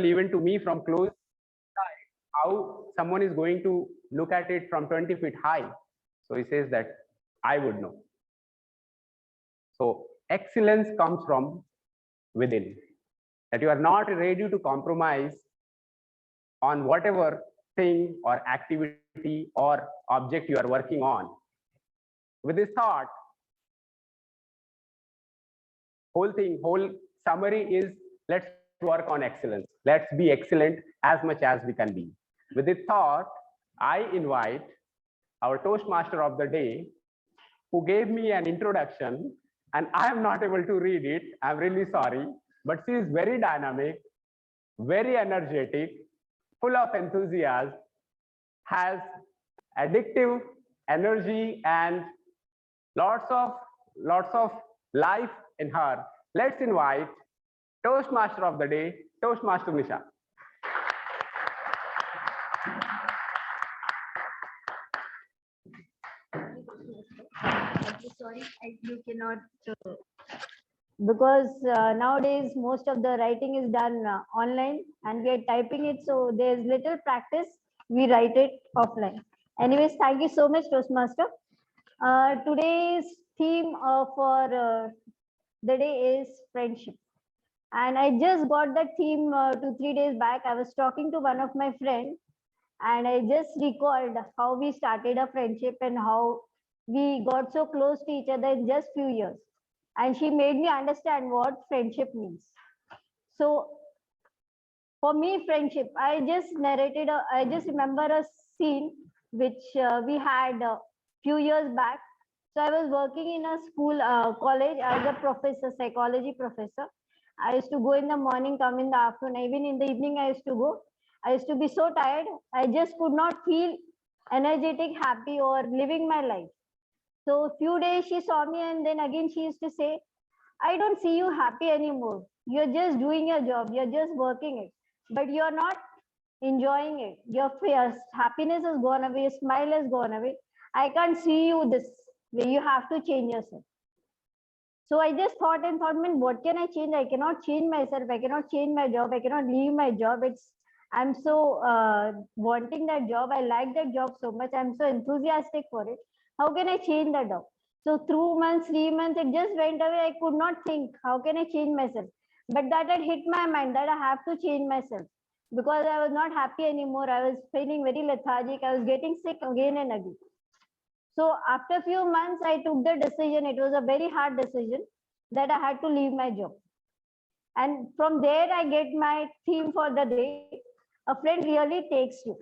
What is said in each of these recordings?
even to me from close, how someone is going to look at it from 20 feet high. So he says that I would know. So excellence comes from within, that you are not ready to compromise on whatever thing or activity or object you are working on. With this thought, whole summary is, let's work on excellence. Let's be excellent as much as we can be. With this thought, I invite our Toastmaster of the day, who gave me an introduction, and I am not able to read it. I'm really sorry, but she is very dynamic, very energetic, full of enthusiasm, has addictive energy and lots of life in her. Let's invite Toastmaster of the day, Toastmaster Nisha. Sorry, you cannot, because nowadays most of the writing is done online and we are typing it, so there's little practice. We write it offline. Anyways, thank you so much, Toastmaster. Today's theme for the day is friendship, and I just got that theme 2-3 days back. I was talking to one of my friends, and I just recalled how we started a friendship and how we got so close to each other in just few years. And she made me understand what friendship means. So for me, friendship, I just remember a scene which we had a few years back. So I was working in a school, college as a professor, psychology professor. I used to go in the morning, come in the afternoon, even in the evening I used to go. I used to be so tired. I just could not feel energetic, happy, or living my life. So a few days she saw me, and then again she used to say, I don't see you happy anymore. You're just doing your job. You're just working it, but you're not enjoying it. Your happiness has gone away. Your smile has gone away. I can't see you this way. You have to change yourself. So I just thought, man, what can I change? I cannot change myself. I cannot change my job. I cannot leave my job. I'm so wanting that job. I like that job so much. I'm so enthusiastic for it. How can I change that job? So 2 months, 3 months, it just went away. I could not think, how can I change myself? But that had hit my mind that I have to change myself, because I was not happy anymore. I was feeling very lethargic. I was getting sick again and again. So after a few months, I took the decision. It was a very hard decision that I had to leave my job. And from there, I get my theme for the day. A friend really takes you.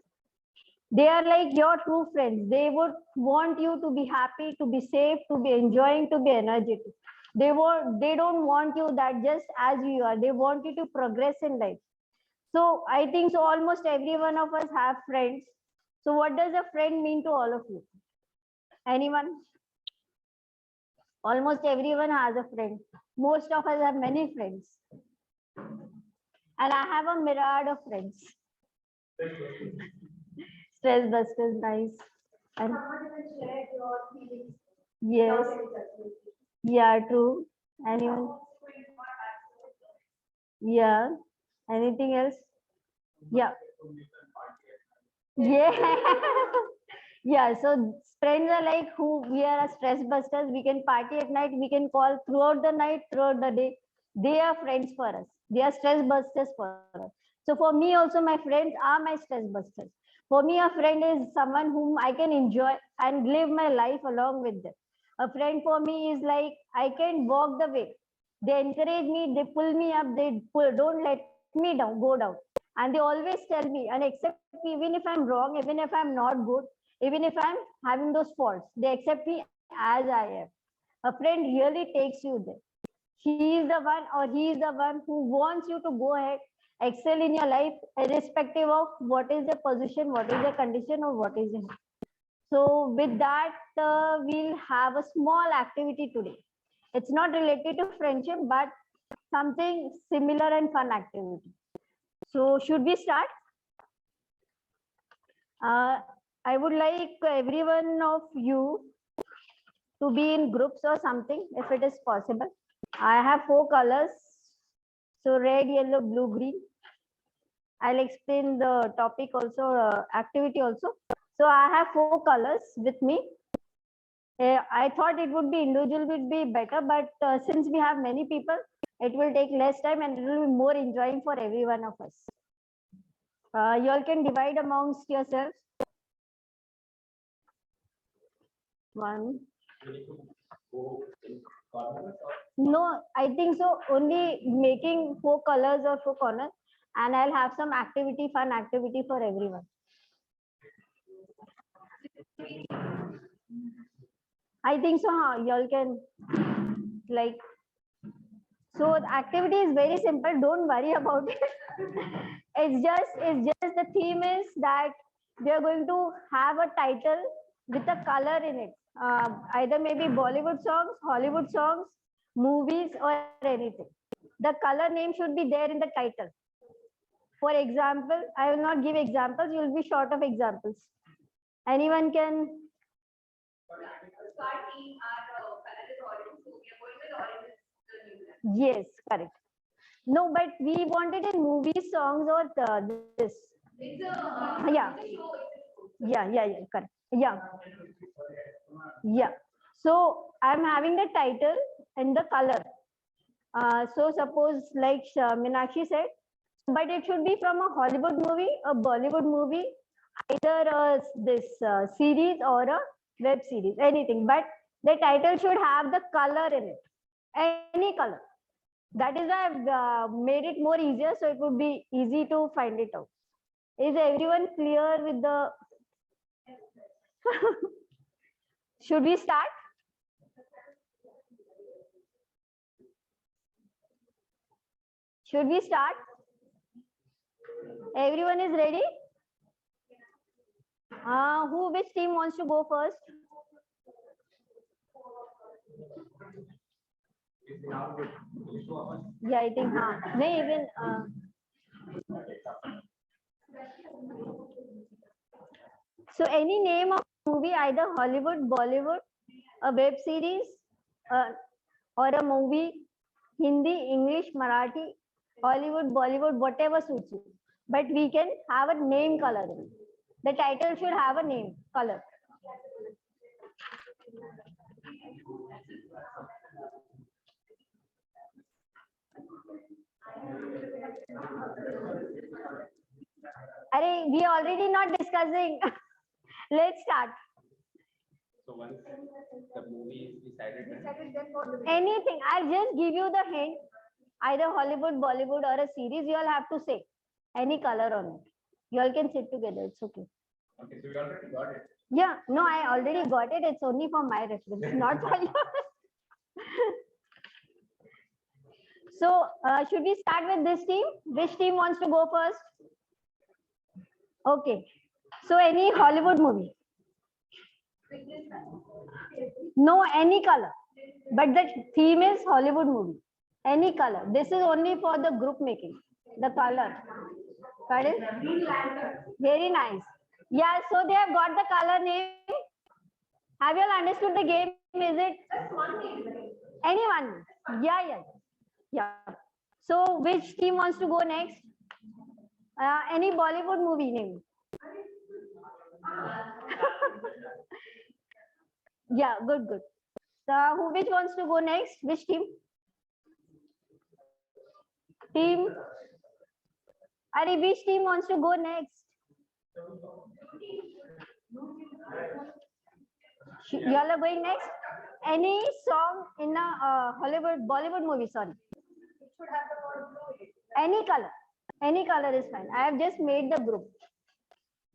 They are like your true friends. They would want you to be happy, to be safe, to be enjoying, to be energetic. They don't want you that just as you are. They want you to progress in life. So I think so almost every one of us have friends. So what does a friend mean to all of you? Anyone? Almost everyone has a friend. Most of us have many friends. And I have a myriad of friends. Stress busters, nice. And yes. Yeah, true. Anyone? Yeah. Anything else? Yeah. Yeah. Yeah. So friends are like who we are stress busters. We can party at night. We can call throughout the night, throughout the day. They are friends for us. They are stress busters for us. So for me also, my friends are my stress busters. For me, a friend is someone whom I can enjoy and live my life along with them. A friend for me is like I can walk the way. They encourage me, they pull me up, don't let me down, go down. And they always tell me and accept me, even if I'm wrong, even if I'm not good, even if I'm having those faults. They accept me as I am. A friend really takes you there. He is the one or he is the one who wants you to go ahead, excel in your life, irrespective of what is the position, what is the condition, or what is it. So with that, we'll have a small activity today. It's not related to friendship, but something similar and fun activity. So should we start? I would like every one of you to be in groups or something, if it is possible. I have 4 colors. So red, yellow, blue, green. I'll explain the topic also, activity also. So I have 4 colors with me. I thought it would be individual would be better, but since we have many people, it will take less time and it will be more enjoying for every one of us. You all can divide amongst yourselves. One. No, I think so. Only making 4 colors or 4 corners, and I'll have some activity, fun activity for everyone. I think so. Huh? Y'all can like. So the activity is very simple. Don't worry about it. It's just the theme is that we are going to have a title with a color in it. Either maybe Bollywood songs, Hollywood songs, movies, or anything. The color name should be there in the title. For example, I will not give examples. You will be short of examples. Anyone can. Yes, correct. No, but we wanted in movie songs or this. Yeah. Yeah, correct. Yeah. Yeah. So I'm having the title and the color. So suppose like Meenakshi said, but it should be from a Hollywood movie, a Bollywood movie, either this series or a web series, anything. But the title should have the color in it, any color. That is why I've made it more easier, so it would be easy to find it out. Is everyone clear with the? Should we start? Should we start? Everyone is ready? Which team wants to go first? Yeah, I think. May even. So any name of movie, either Hollywood, Bollywood, a web series, or a movie, Hindi, English, Marathi, Hollywood, Bollywood, whatever suits you. But we can have a name color. The title should have a name color. We already not discussing. Let's start. So once the movie is decided, Anything. I'll just give you the hint. Either Hollywood, Bollywood, or a series. You all have to say any color on it. You all can sit together. It's okay. Okay, so you already got it. Yeah, no, I already got it. It's only for my reference, not for yours. So, should we start with this team? Which team wants to go first? Okay. So, any Hollywood movie? No, any color. But the theme is Hollywood movie. Any color. This is only for the group making. The color. Got it? Very nice. Yeah, so they have got the color name. Have you all understood the game? Is it anyone? Yeah. So which team wants to go next? Any Bollywood movie name? Yeah, good. So which wants to go next? Which team? Which team wants to go next? Y'all are going next? Any song in a Bollywood movie, sorry. Any color. Any color is fine. I have just made the group.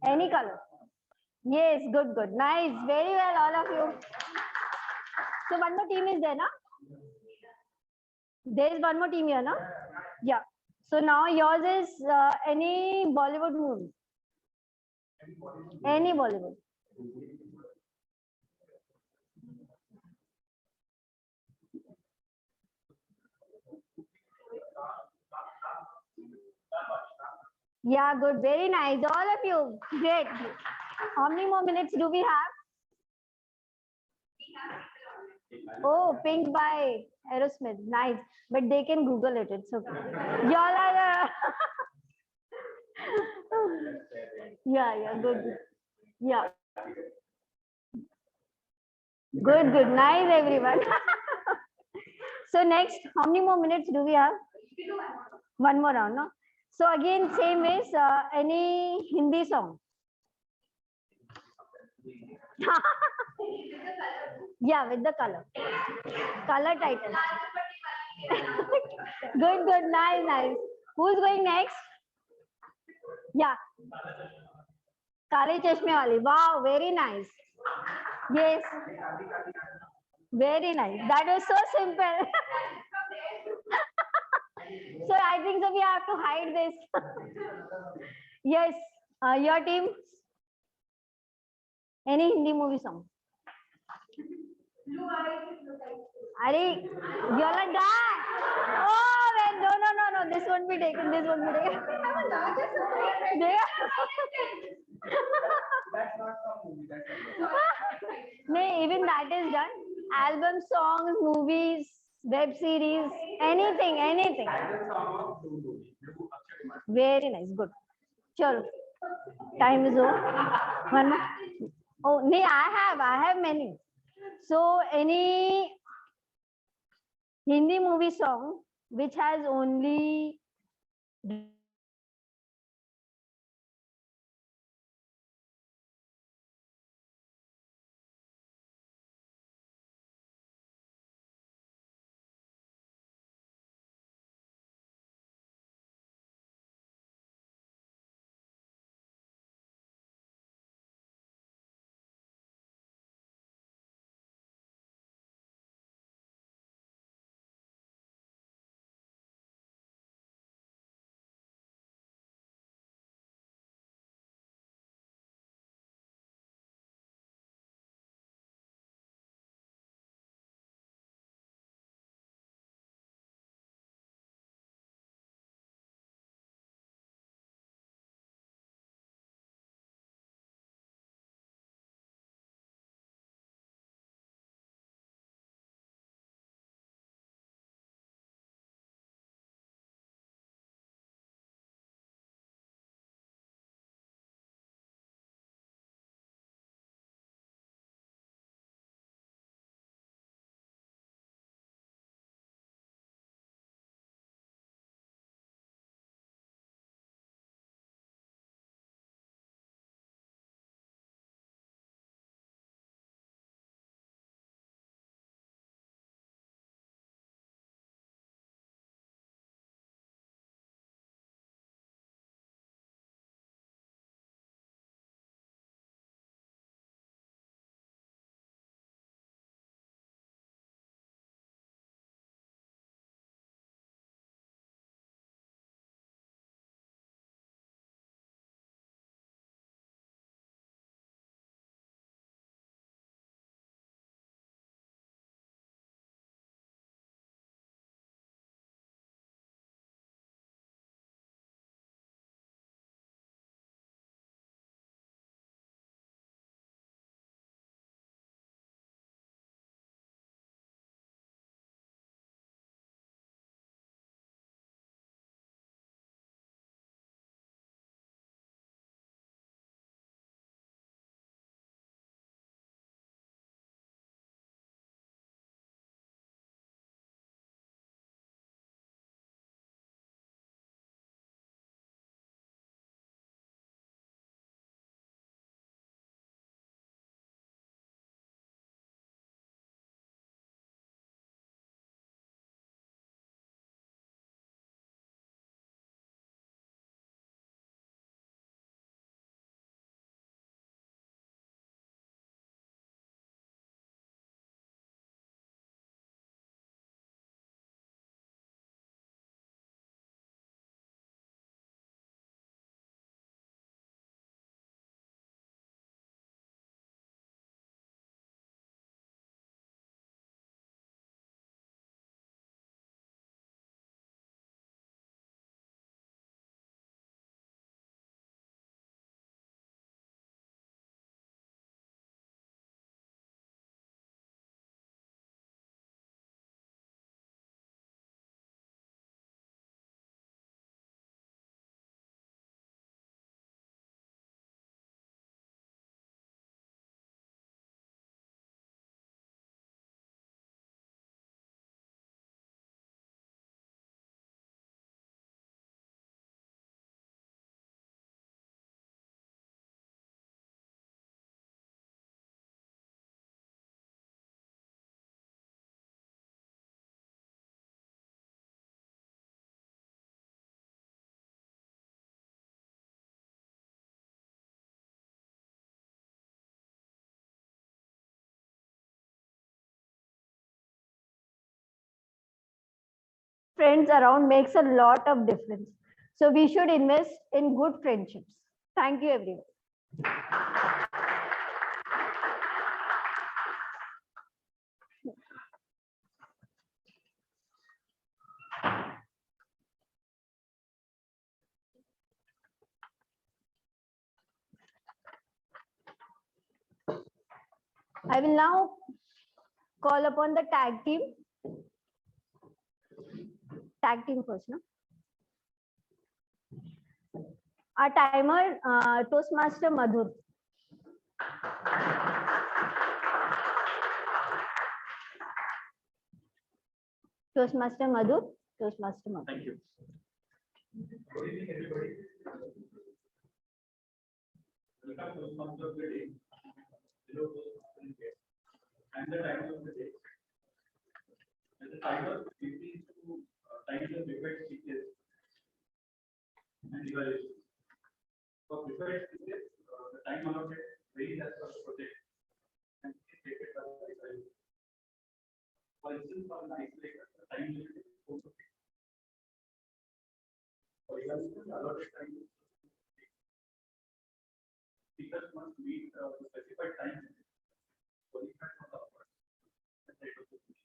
Any color. Yes, good. Nice. Very well, all of you. So one more team is there, na? There is one more team here, na? Yeah. So now yours is any Bollywood movie. Any Bollywood. Yeah, good. Very nice. All of you. Great. How many more minutes do we have? Oh, Pink by Aerosmith. Nice. But they can Google it. It's okay. Y'all are Yeah, yeah, good. Yeah, good, good. Nice, everyone. So next, how many more minutes do we have? One more round, no? So again, same ways, any Hindi song? Yeah, with the color. Color title. Good, good, nice, nice. Who's going next? Yeah, Kale Chashme Wali. Wow, very nice. Yes, very nice. That was so simple. So I think so we have to hide this. Yes, your team. Any Hindi movie song? Are you're like that? Oh man, no, no, no, no. This won't be taken. This won't be taken. No, even that is done. Album, songs, movies, web series, anything, anything. Very nice. Good. Chalo. Time is over. One more. Oh, no, I have many. So, any Hindi movie song which has only friends around makes a lot of difference. So we should invest in good friendships. Thank you, everyone. I will now call upon the tag team. Tag team first, no? Our timer, Toastmaster Madhur. Toastmaster Madhur. Toastmaster Madhur. Thank you. Good evening, everybody. Welcome to Toastmasters of the day. Hello, Toastmasters here. And the title of the day. And the title is to title prepared speeches and evaluation. For prepared speeches, the time allotted varies as per the project and is stated as evaluation. For instance, on an icebreaker, the time limit is 4 to 6. For evaluation, the allotted time is 6. Speakers must meet the specified time limit for the effect of the award and rate of the speech.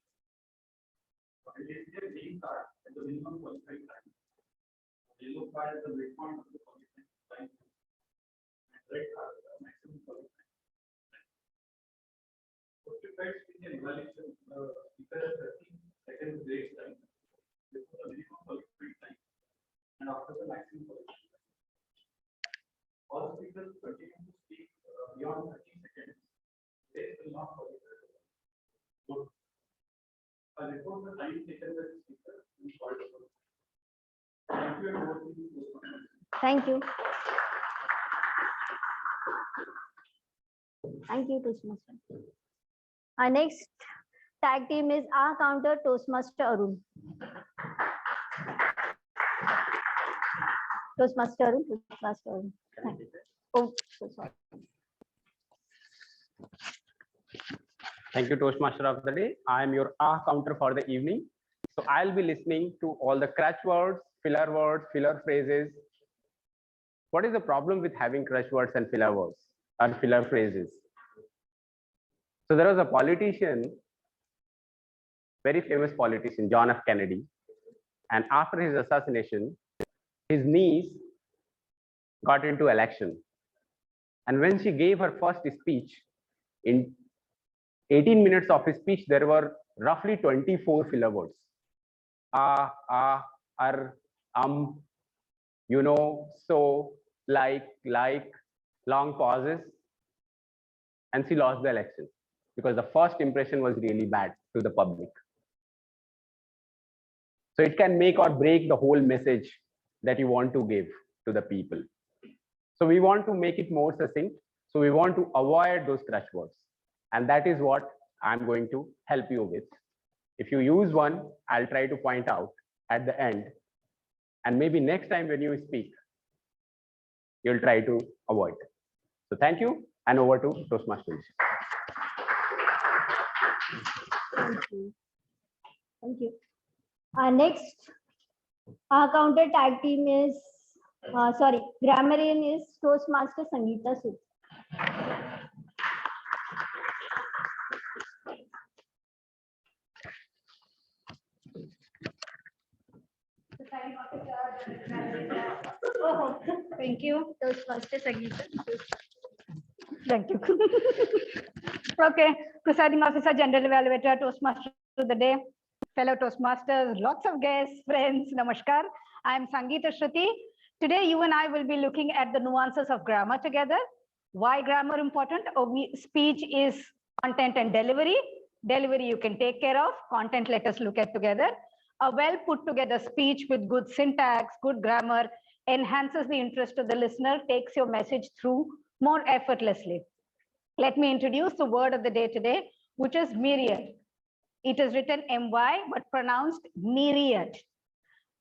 For a playing card at the minimum qualified time, yellow card at the midpoint of the qualified time, and red card at the maximum qualified time. For prepared speech and evaluation, the speaker has 30 seconds break time before the minimum qualified time and after the maximum qualified time. All speakers continue to speak beyond 30 seconds. They will not qualify. I report the time taken by the speaker in short. Thank you and over to you. Thank you. Thank you, Toastmaster. Our next tag team is our counter Toastmaster Arun. Toastmaster Arun, Toastmaster Arun. Oh, so sorry. Thank you, Toastmaster of the day. I am your counter for the evening. So I'll be listening to all the crutch words, filler phrases. What is the problem with having crutch words and filler words or filler phrases? So there was a politician, very famous politician, John F. Kennedy. And after his assassination, his niece got into election. And when she gave her first speech, in 18 minutes of his speech, there were roughly 24 filler words. You know, so, like, long pauses. And she lost the election because the first impression was really bad to the public. So it can make or break the whole message that you want to give to the people. So we want to make it more succinct. So we want to avoid those crutch words. And that is what I'm going to help you with. If you use one, I'll try to point out at the end. And maybe next time when you speak, you'll try to avoid. So thank you, and over to Toastmasters. Thank you. Thank you. Our next counter tag team is, grammarian is Toastmaster Sangeeta Sud. Oh, thank you, Toastmaster Sangeeta. Thank you. Okay, presiding officer, general evaluator, Toastmaster of the day, fellow Toastmasters, lots of guests, friends, namaskar. I am Sangeeta Shruti. Today, you and I will be looking at the nuances of grammar together. Why grammar important? Speech is content and delivery. Delivery you can take care of. Content, let us look at together. A well put together speech with good syntax, good grammar, enhances the interest of the listener, takes your message through more effortlessly. Let me introduce the word of the day today, which is myriad. It is written MY, but pronounced myriad.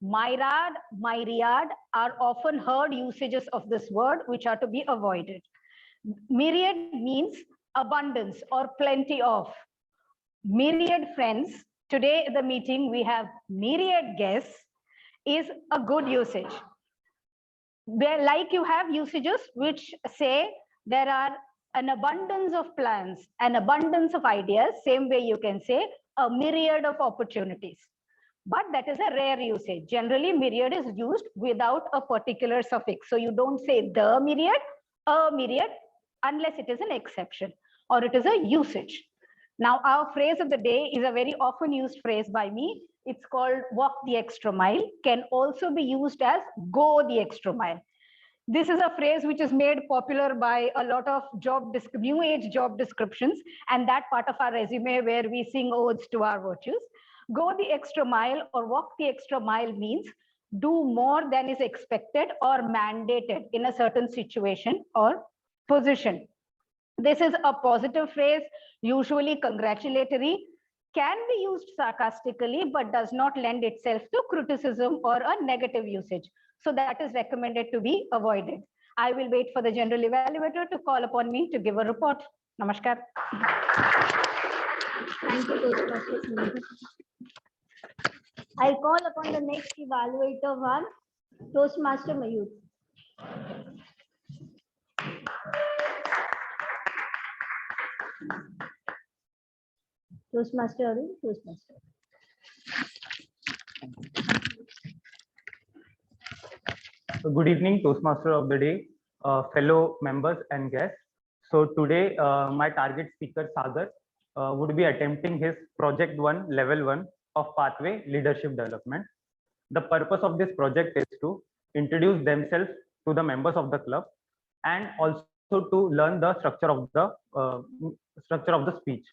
Myriad, myriad are often heard usages of this word, which are to be avoided. Myriad means abundance or plenty of. Myriad friends Today, the meeting, we have myriad guests is a good usage. Like you have usages which say there are an abundance of plans, an abundance of ideas, same way you can say a myriad of opportunities. But that is a rare usage. Generally, myriad is used without a particular suffix. So you don't say the myriad, a myriad, unless it is an exception or it is a usage. Now, our phrase of the day is a very often used phrase by me. It's called walk the extra mile, can also be used as go the extra mile. This is a phrase which is made popular by a lot of new age job descriptions and that part of our resume where we sing odes to our virtues. Go the extra mile or walk the extra mile means do more than is expected or mandated in a certain situation or position. This is a positive phrase, usually congratulatory, can be used sarcastically, but does not lend itself to criticism or a negative usage. So that is recommended to be avoided. I will wait for the general evaluator to call upon me to give a report. Namaskar. Thank you, Toastmasters. I'll call upon the next evaluator one, Toastmaster Mayur. Toastmaster Arun, Toastmaster. Good evening, Toastmaster of the day, fellow members and guests. So today, my target speaker Sagar would be attempting his project 1, level 1 of pathway leadership development. The purpose of this project is to introduce themselves to the members of the club and also to learn the structure of the speech.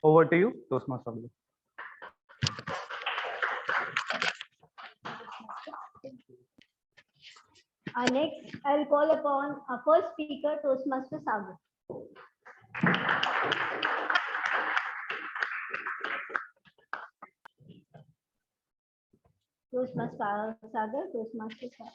Over to you, Toastmaster of the day. Next, I'll call upon our first speaker, Toastmaster Sagar. Toastmaster Sagar, Toastmaster Sagar.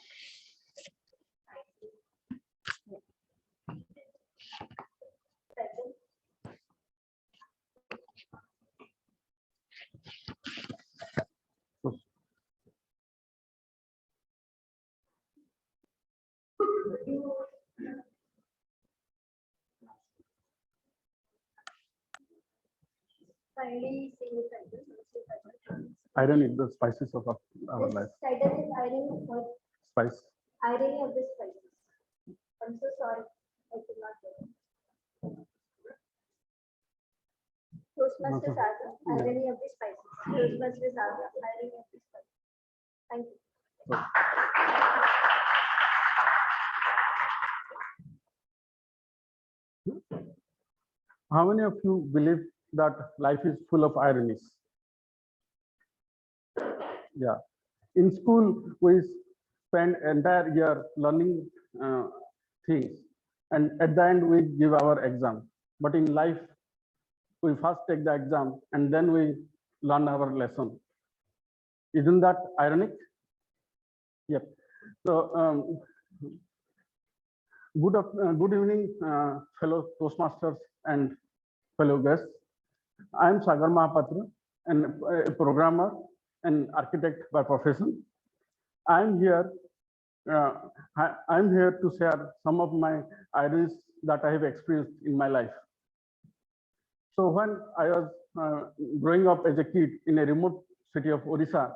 Irony, the spices of our life. Title is irony of Spice. irony of the spices. I'm so sorry, I could not get it. Toastmaster Sagar, irony of the spices. Toastmaster Sagar, irony of the spices. Thank you. How many of you believe that life is full of ironies? Yeah. In school, we spend entire year learning things, and at the end we give our exam. But in life, we first take the exam and then we learn our lesson. Isn't that ironic? Yep. So good evening, fellow Toastmasters and fellow guests. I am Sagar Mahapatra, and a programmer and architect by profession. I'm here to share some of my ironies that I have experienced in my life. So when I was growing up as a kid in a remote city of Odisha,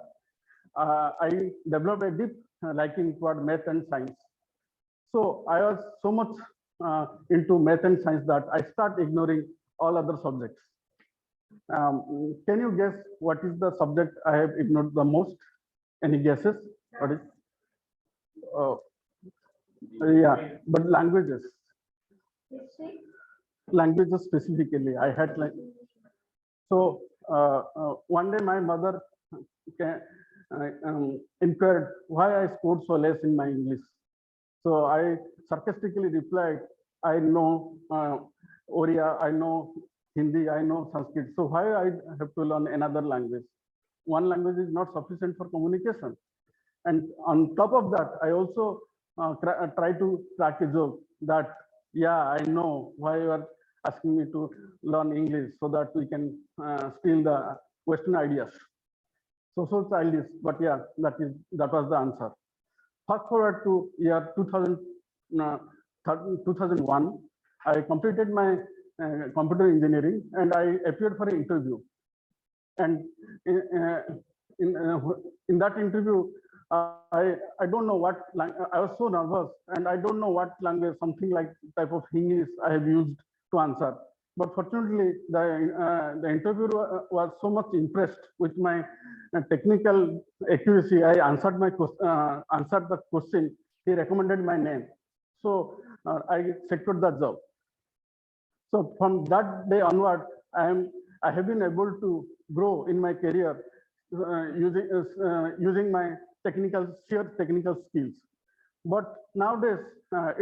I developed a deep liking toward math and science. So I was so much into math and science that I started ignoring all other subjects. Can you guess what is the subject I have ignored the most? Any guesses? What is? Yeah, but languages. History? Languages specifically. I had like. So one day my mother inquired why I scored so less in my English. So I sarcastically replied, I know Oriya, I know Hindi, I know Sanskrit. So why I have to learn another language? One language is not sufficient for communication. And on top of that, I also try to crack a joke that, yeah, I know why you are asking me to learn English so that we can steal the Western ideas. So childish, but yeah, that was the answer. Fast forward to year 2001, I completed my computer engineering and I appeared for an interview. And in that interview, I don't know what I was so nervous, and I don't know what language, something like type of English I have used to answer. But fortunately, the interviewer was so much impressed with my technical accuracy. I answered the question. He recommended my name, so I secured the job. So from that day onward, I have been able to grow in my career using my sheer technical skills. But nowadays, I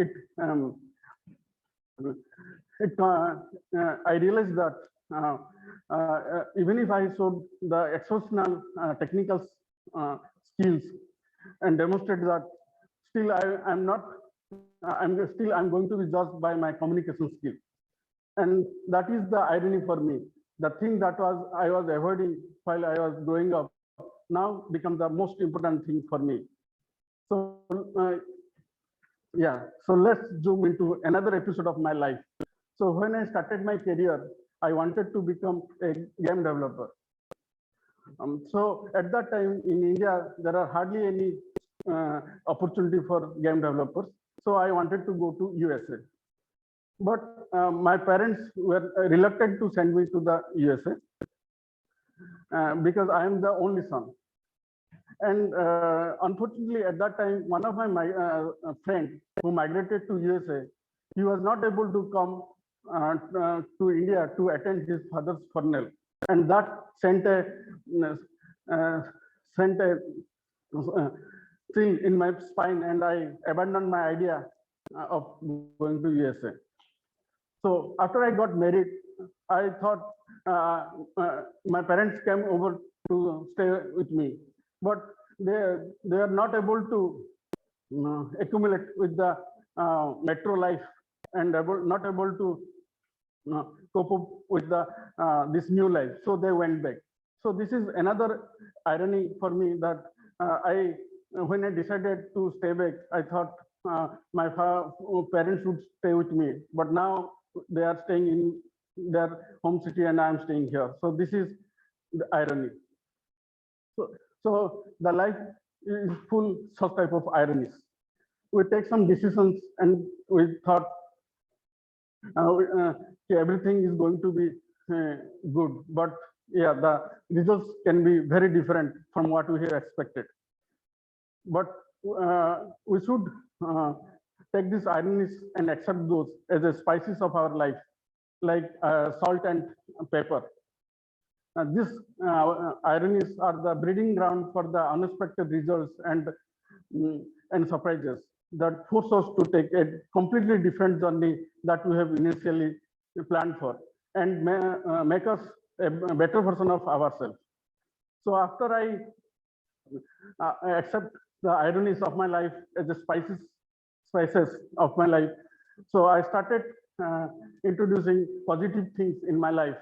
realized that even if I showed the exceptional technical skills and demonstrate that, still I'm going to be judged by my communication skills. And that is the irony for me. The thing that I was avoiding while I was growing up now becomes the most important thing for me. So yeah, so let's zoom into another episode of my life. So when I started my career, I wanted to become a game developer. So at that time in India, there are hardly any opportunity for game developers. So I wanted to go to USA. But my parents were reluctant to send me to the USA because I am the only son. And unfortunately, at that time, one of my friends who migrated to USA, he was not able to come to India to attend his father's funeral, and that sent a chill in my spine, and I abandoned my idea of going to USA. So after I got married, I thought my parents came over to stay with me, but they are not able to accumulate with the metro life and not able to cope up with this new life. So they went back. So this is another irony for me that when I decided to stay back, I thought my parents would stay with me, but now they are staying in their home city and I am staying here. So this is the irony. So the life is full such type of ironies. We take some decisions and we thought everything is going to be good, but yeah, the results can be very different from what we have expected. But we should take these ironies and accept those as the spices of our life, like salt and pepper. These ironies are the breeding ground for the unexpected results and surprises that force us to take a completely different journey that we have initially planned for, and make us a better version of ourselves. So after I accept the ironies of my life as the spices of my life, so I started introducing positive things in my life.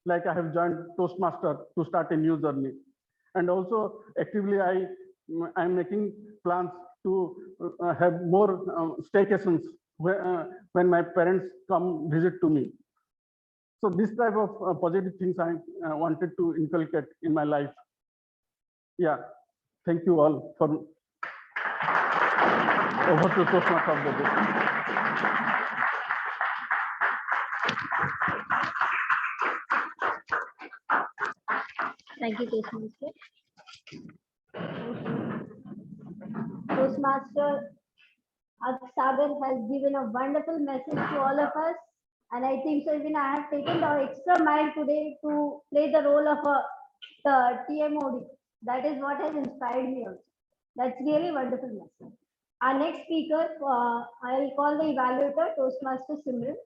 Like I have joined Toastmasters to start a new journey, and also actively I'm making plans to have more staycations when my parents come visit to me. So this type of positive things I wanted to inculcate in my life. Yeah, thank you all for over to Toastmasters of the day. Thank you, Toastmaster. Toastmaster Sagar has given a wonderful message to all of us. And I think so even I have taken the extra mile today to play the role of the TMOD. That is what has inspired me also. That's really wonderful message. Our next speaker, I will call the evaluator, Toastmaster Simran.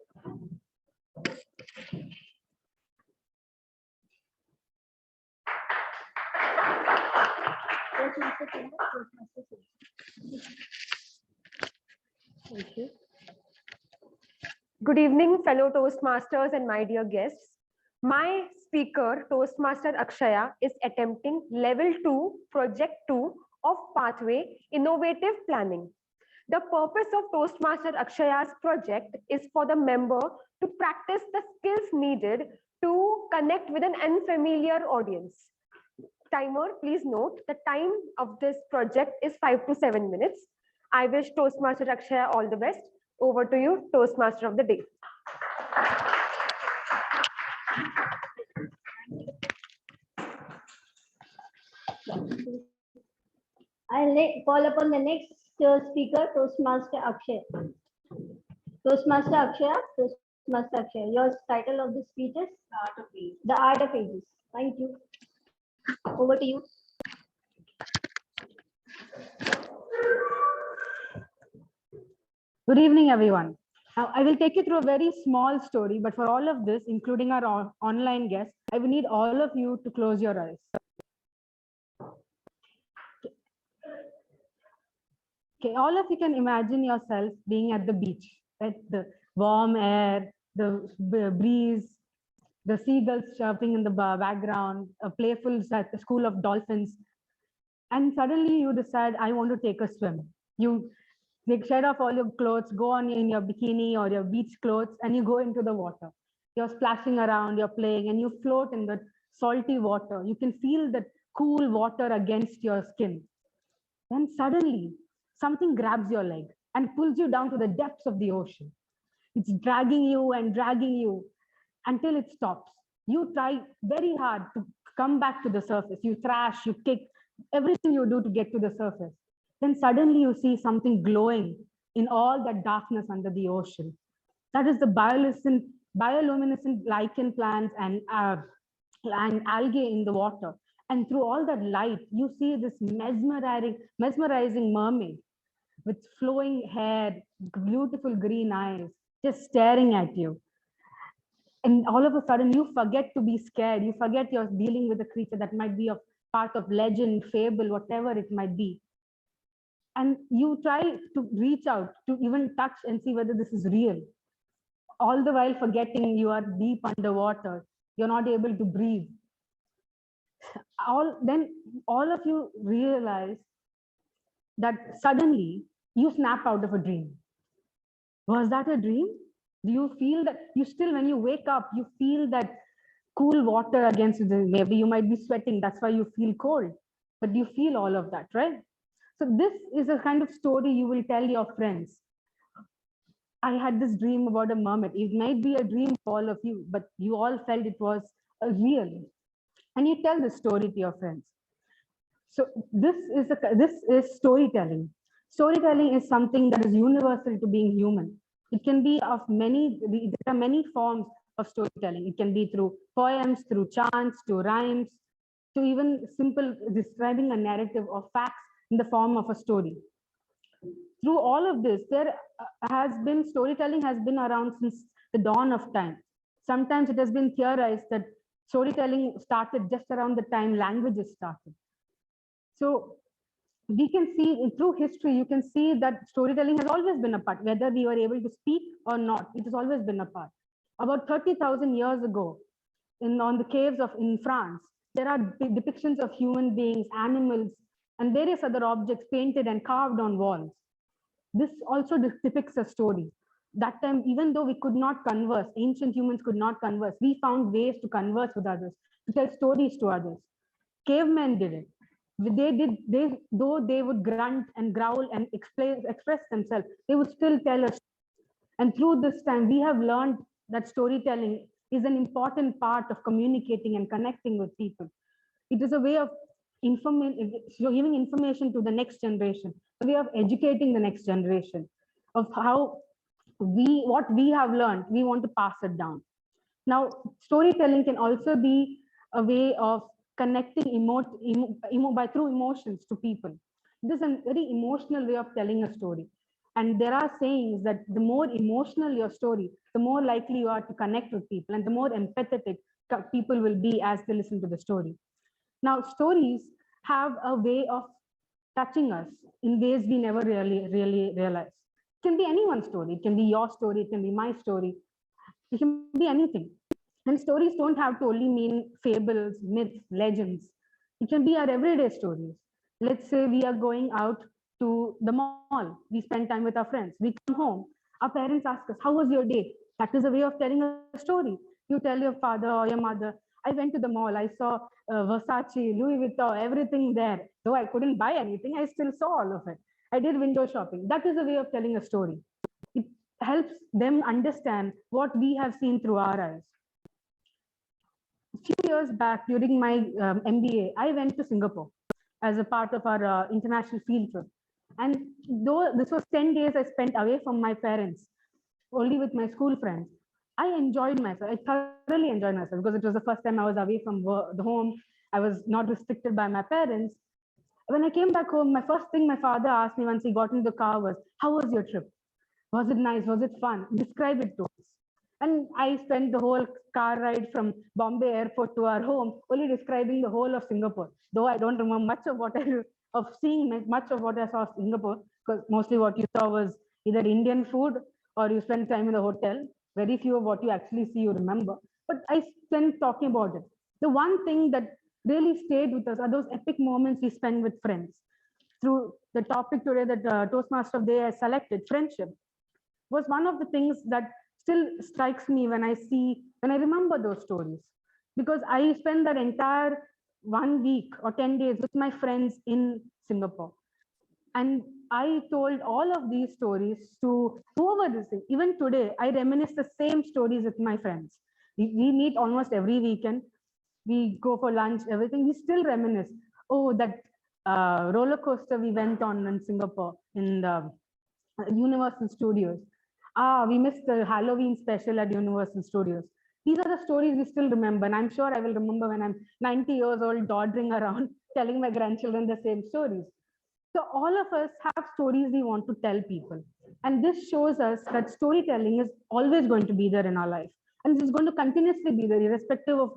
Thank you. Good evening, fellow Toastmasters and my dear guests. My speaker, Toastmaster Akshaya, is attempting level 2, project 2 of Pathway Innovative Planning. The purpose of Toastmaster Akshaya's project is for the member to practice the skills needed to connect with an unfamiliar audience. Timer, please note the time of this project is 5 to 7 minutes. I wish Toastmaster Akshaya all the best. Over to you, Toastmaster of the day. I'll call upon the next speaker, Toastmaster Akshay. Toastmaster Akshay, your title of the speech is The Art of Ages. Thank you. Over to you. Good evening, everyone. Now, I will take you through a very small story, but for all of this, including our online guests, I will need all of you to close your eyes. Okay, all of you can imagine yourself being at the beach, right? The warm air, the breeze, the seagulls chirping in the background, a playful school of dolphins. And suddenly you decide, I want to take a swim. You shed off all your clothes, go on in your bikini or your beach clothes, and you go into the water. You're splashing around, you're playing, and you float in the salty water. You can feel the cool water against your skin. Then suddenly, something grabs your leg and pulls you down to the depths of the ocean. It's dragging you until it stops. You try very hard to come back to the surface. You thrash, you kick, everything you do to get to the surface. Then suddenly you see something glowing in all that darkness under the ocean. That is the bioluminescent lichen plants and algae in the water. And through all that light, you see this mesmerizing mermaid with flowing hair, beautiful green eyes, just staring at you. And all of a sudden, you forget to be scared. You forget you're dealing with a creature that might be a part of legend, fable, whatever it might be. And you try to reach out to even touch and see whether this is real. All the while forgetting you are deep underwater. You're not able to breathe. Then all of you realize that suddenly you snap out of a dream. Was that a dream? Do you feel that when you wake up, you feel that cool water against you? Maybe you might be sweating, that's why you feel cold, but you feel all of that, right? So this is a kind of story you will tell your friends. I had this dream about a mermaid. It might be a dream for all of you, but you all felt it was real. And you tell the story to your friends. So this is storytelling. Storytelling is something that is universal to being human. It can be of there are many forms of storytelling. It can be through poems, through chants, to rhymes, to even simple describing a narrative or facts in the form of a story. Through all of this, storytelling has been around since the dawn of time. Sometimes it has been theorized that storytelling started just around the time languages started. So we can see through history, you can see that storytelling has always been a part, whether we were able to speak or not, it has always been a part. About 30,000 years ago, on the caves in France, there are depictions of human beings, animals, and various other objects painted and carved on walls. This also depicts a story. That time, even though we could not converse, ancient humans could not converse, we found ways to converse with others, to tell stories to others. Cavemen did it. Though they would grunt and growl and express themselves, they would still tell us. And through this time, we have learned that storytelling is an important part of communicating and connecting with people. It is a way of giving information to the next generation, a way of educating the next generation of how what we have learned, we want to pass it down. Now, storytelling can also be a way of connecting through emotions to people. This is a very emotional way of telling a story. And there are sayings that the more emotional your story, the more likely you are to connect with people and the more empathetic people will be as they listen to the story. Now, stories have a way of touching us in ways we never really realize. It can be anyone's story. It can be your story. It can be my story. It can be anything. And stories don't have to only mean fables, myths, legends. It can be our everyday stories. Let's say we are going out to the mall. We spend time with our friends. We come home. Our parents ask us, "How was your day?" That is a way of telling a story. You tell your father or your mother, "I went to the mall. I saw Versace, Louis Vuitton, everything there. Though I couldn't buy anything, I still saw all of it. I did window shopping." That is a way of telling a story. It helps them understand what we have seen through our eyes. A few years back, during my MBA, I went to Singapore as a part of our international field trip. And though this was 10 days I spent away from my parents, only with my school friends, I enjoyed myself. I thoroughly enjoyed myself because it was the first time I was away from the home. I was not restricted by my parents. When I came back home, my first thing my father asked me once he got into the car was, "How was your trip? Was it nice? Was it fun? Describe it to us." And I spent the whole car ride from Bombay airport to our home only describing the whole of Singapore. Though I don't remember much of what much of what I saw in Singapore, because mostly what you saw was either Indian food or you spent time in the hotel. Very few of what you actually see you remember. But I spent talking about it. The one thing that really stayed with us are those epic moments we spend with friends. Through the topic today that Toastmaster of the Day has selected, friendship, was one of the things that still strikes me when I remember those stories. Because I spent that entire 1 week or 10 days with my friends in Singapore. And I told all of these stories to whoever this is. Even today, I reminisce the same stories with my friends. We meet almost every weekend. We go for lunch, everything. We still reminisce. Oh, that roller coaster we went on in Singapore in the Universal Studios. We missed the Halloween special at Universal Studios. These are the stories we still remember. And I'm sure I will remember when I'm 90 years old, dawdling around, telling my grandchildren the same stories. So all of us have stories we want to tell people. And this shows us that storytelling is always going to be there in our life. And it's going to continuously be there, irrespective of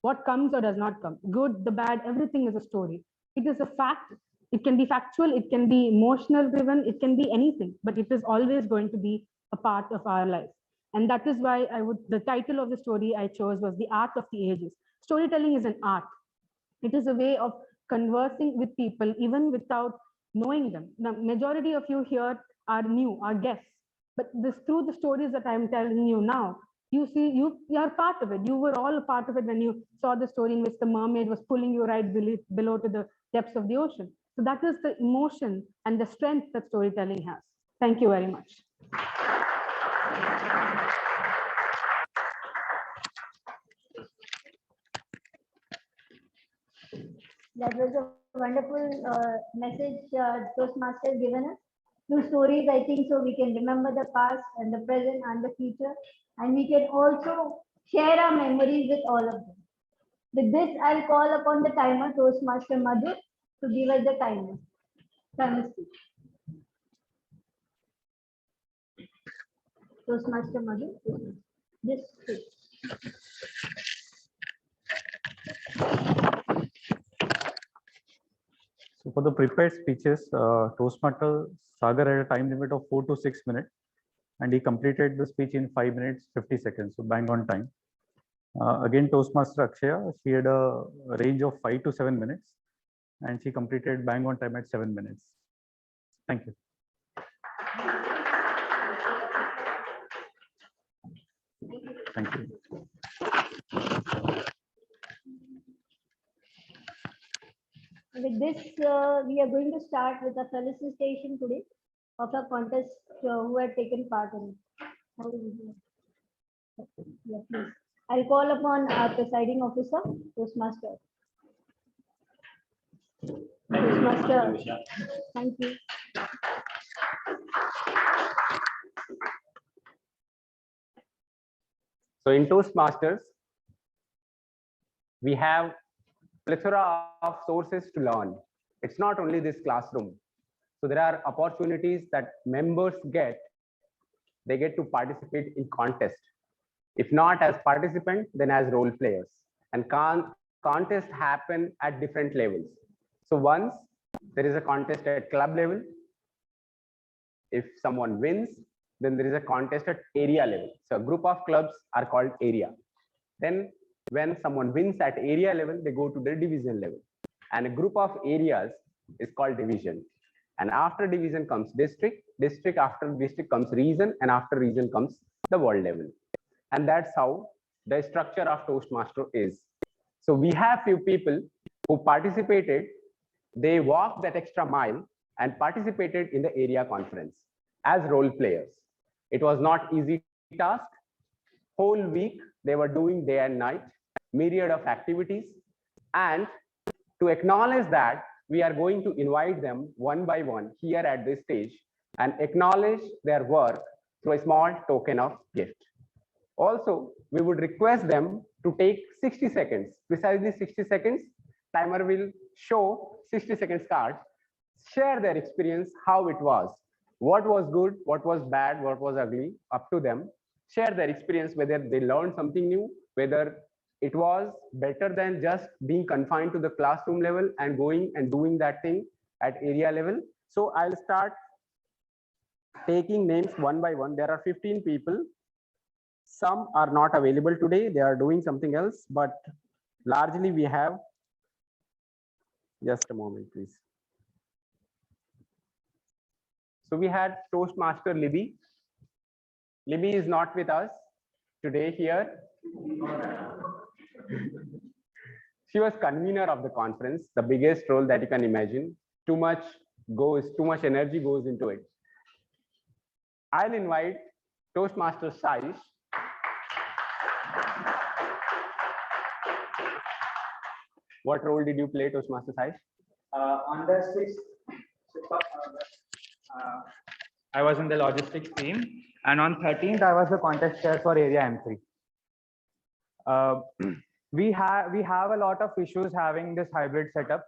what comes or does not come. Good, the bad, everything is a story. It is a fact. It can be factual, it can be emotional driven, it can be anything, but it is always going to be a part of our life. And that is why the title of the story I chose was The Art of the Ages. Storytelling is an art. It is a way of conversing with people even without knowing them. The majority of you here are new, are guests, but through the stories that I'm telling you now, you see, you are part of it. You were all a part of it when you saw the story in which the mermaid was pulling you right below to the depths of the ocean. So that is the emotion and the strength that storytelling has. Thank you very much. That was a wonderful message Toastmasters given us. Through stories, I think so we can remember the past and the present and the future. And we can also share our memories with all of them. With this, I'll call upon the timer, Toastmaster Madhu, to give us the timer. Timer speech. Toastmaster Madhu, this speech. So for the prepared speeches, Toastmaster Sagar had a time limit of 4 to 6 minutes, and he completed the speech in 5 minutes 50 seconds, so bang on time. Again, Toastmaster Akshaya, she had a range of 5 to 7 minutes, and she completed bang on time at 7 minutes. Thank you. Thank you. With this, we are going to start with a felicitation today of a contest who had taken part in it. How do we do it? Yeah, please. I'll call upon our presiding officer, Toastmaster. Toastmaster, thank you. So in Toastmasters, we have plethora of sources to learn. It's not only this classroom. So there are opportunities that members get. They get to participate in contest. If not as participant, then as role players. And contests happen at different levels. So once there is a contest at club level, if someone wins, then there is a contest at area level. So a group of clubs are called area. Then when someone wins at area level, they go to the division level. And a group of areas is called division. And after division comes district, district after district comes region, and after region comes the world level. And that's how the structure of Toastmaster is. So we have few people who participated, they walked that extra mile and participated in the area conference as role players. It was not easy task. Whole week they were doing day and night, myriad of activities. And to acknowledge that, we are going to invite them one by one here at this stage and acknowledge their work through a small token of gift. Also, we would request them to take 60 seconds, precisely 60 seconds. Timer will show 60 seconds card, share their experience, how it was, what was good, what was bad, what was ugly, up to them. Share their experience, whether they learned something new, whether it was better than just being confined to the classroom level and going and doing that thing at area level. So I'll start taking names one by one. There are 15 people. Some are not available today. They are doing something else, but largely we have, just a moment, please. So we had Toastmaster Libby. Libby is not with us today here. She was convener of the conference, the biggest role that you can imagine. Too much energy goes into it. I'll invite Toastmaster Saish. What role did you play, Toastmaster Saish? On the 6th, I was in the logistics team, and on 13th, I was the contest chair for area M3. We have a lot of issues having this hybrid setup,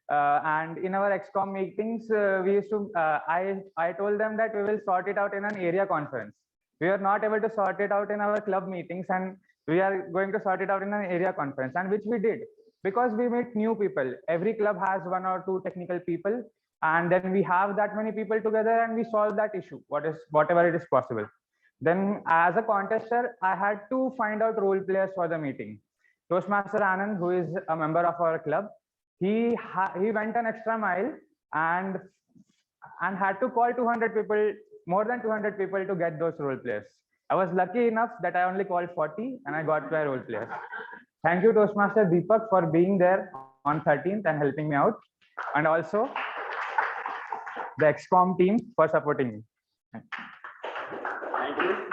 and in our XCOM meetings, we used to. I told them that we will sort it out in an area conference. We are not able to sort it out in our club meetings, and we are going to sort it out in an area conference, and which we did. Because we meet new people. Every club has 1 or 2 technical people, and then we have that many people together and we solve that issue, whatever it is possible. Then as a contester, I had to find out role players for the meeting. Toastmaster Anand, who is a member of our club, he went an extra mile and had to call 200 people, more than 200 people to get those role players. I was lucky enough that I only called 40 and I got 12 role players. Thank you, Toastmaster Deepak, for being there on 13th and helping me out. And also the XCOM team for supporting me. Thank you.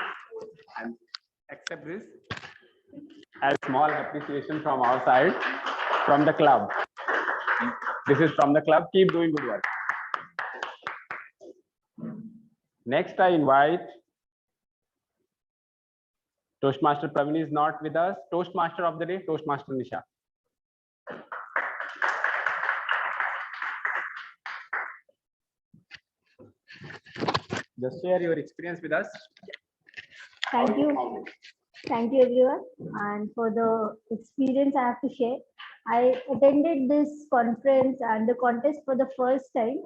And accept this as small appreciation from our side, from the club. This is from the club. Keep doing good work. Next, I invite Toastmaster Praveen is not with us. Toastmaster of the day, Toastmaster Nisha. Just share your experience with us. Thank you. Thank you, everyone. And for the experience I have to share, I attended this conference and the contest for the first time.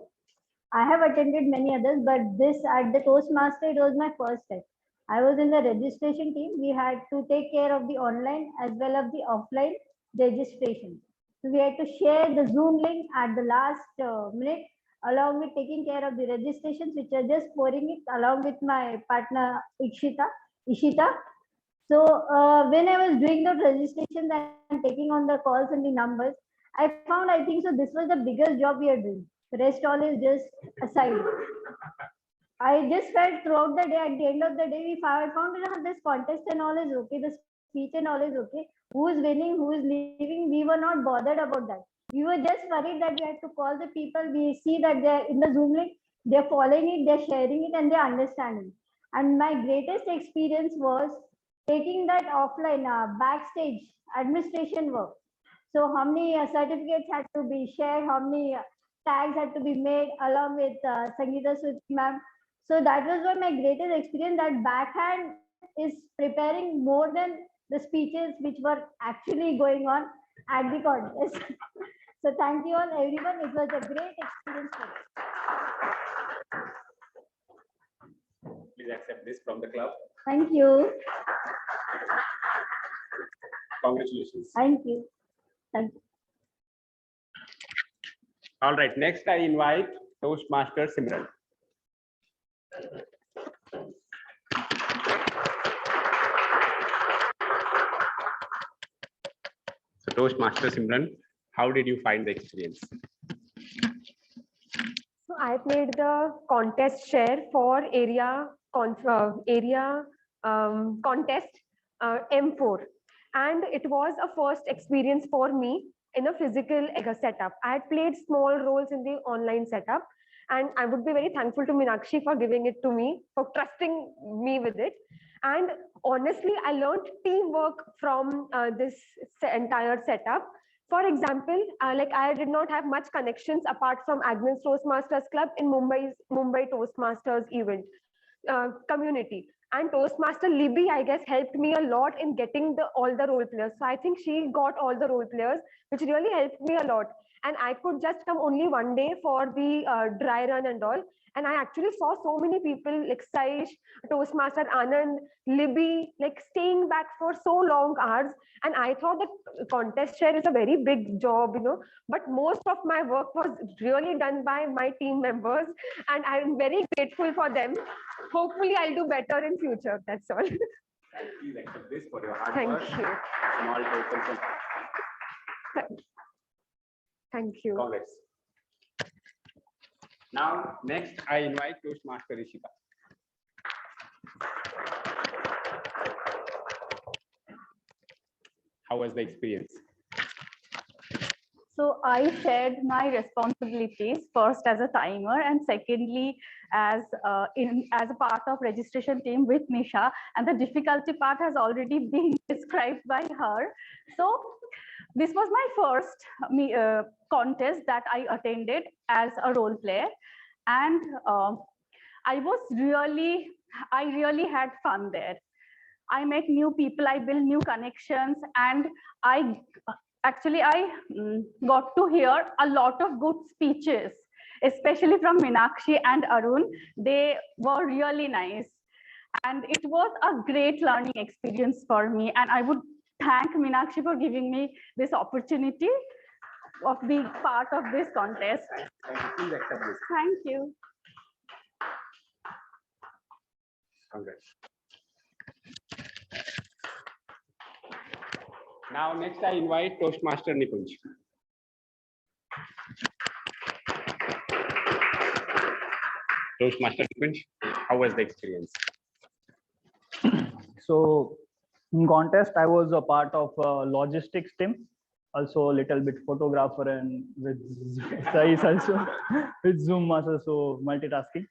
I have attended many others, but this at the Toastmaster, it was my first time. I was in the registration team. We had to take care of the online as well as the offline registration. So we had to share the Zoom link at the last minute, along with taking care of the registrations, which are just pouring it along with my partner Ishita. So when I was doing the registrations and taking on the calls and the numbers, I think so this was the biggest job we are doing. The rest all is just aside. I just felt throughout the day, at the end of the day, I found this contest and all is okay, the speech and all is okay. Who is winning, who is leaving, we were not bothered about that. We were just worried that we had to call the people. We see that they're in the Zoom link, they're following it, they're sharing it, and they're understanding. And my greatest experience was taking that offline backstage administration work. So how many certificates had to be shared, how many tags had to be made along with Sangeeta Sudh ma'am. So that was one of my greatest experience, that backhand is preparing more than the speeches which were actually going on at the contest. So thank you all, everyone. It was a great experience for me. Please accept this from the club. Thank you. Congratulations. Thank you. Thank you. All right, next I invite Toastmaster Simran. So Toastmaster Simran, how did you find the experience? So I played the contest share for area contest M4, and it was a first experience for me in a physical setup. I had played small roles in the online setup, and I would be very thankful to Meenakshi for giving it to me, for trusting me with it. And honestly, I learned teamwork from this entire setup. For example, like I did not have much connections apart from Agnes Toastmasters Club in Mumbai Toastmasters event community. And Toastmaster Libby, I guess, helped me a lot in getting all the role players. So I think she got all the role players, which really helped me a lot. And I could just come only one day for the dry run and all. And I actually saw so many people like Saish, Toastmaster Anand, Libby, like staying back for so long hours. And I thought that contest share is a very big job, but most of my work was really done by my team members. And I'm very grateful for them. Hopefully I'll do better in future. That's all. Please accept this for your hard Thank work. you. Small token. Thank you. Congrats. Now, next I invite Toastmaster Rishika. How was the experience? So I shared my responsibilities first as a timer and secondly as a part of registration team with Nisha, and the difficulty part has already been described by her. So this was my first contest that I attended as a role player, and I really had fun there. I met new people, I built new connections, and I got to hear a lot of good speeches, especially from Meenakshi and Arun. They were really nice. And it was a great learning experience for me. And I would thank Meenakshi for giving me this opportunity of being part of this contest. Please accept this. Thank you. Congrats. Now, next I invite Toastmaster Nikunj. Toastmaster Nikunj, how was the experience? So in contest, I was a part of logistics team, also a little bit photographer and with Sai also with Zoom master, so multitasking.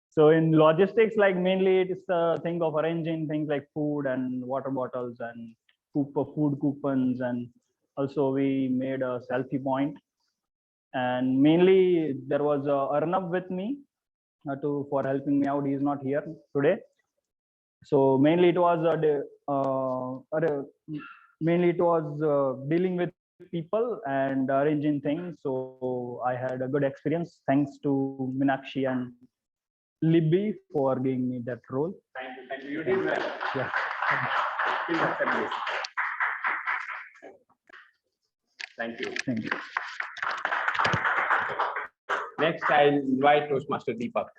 So in logistics, like mainly it's a thing of arranging things like food and water bottles and food coupons, and also we made a selfie point. And mainly there was Arnab with me for helping me out. He is not here today. So mainly it was dealing with people and arranging things. So I had a good experience. Thanks to Meenakshi and Libby for giving me that role. Thank you. Thank you. You did well. Yeah. Please accept this. Thank you. Thank you. Next, I invite Toastmaster Deepak.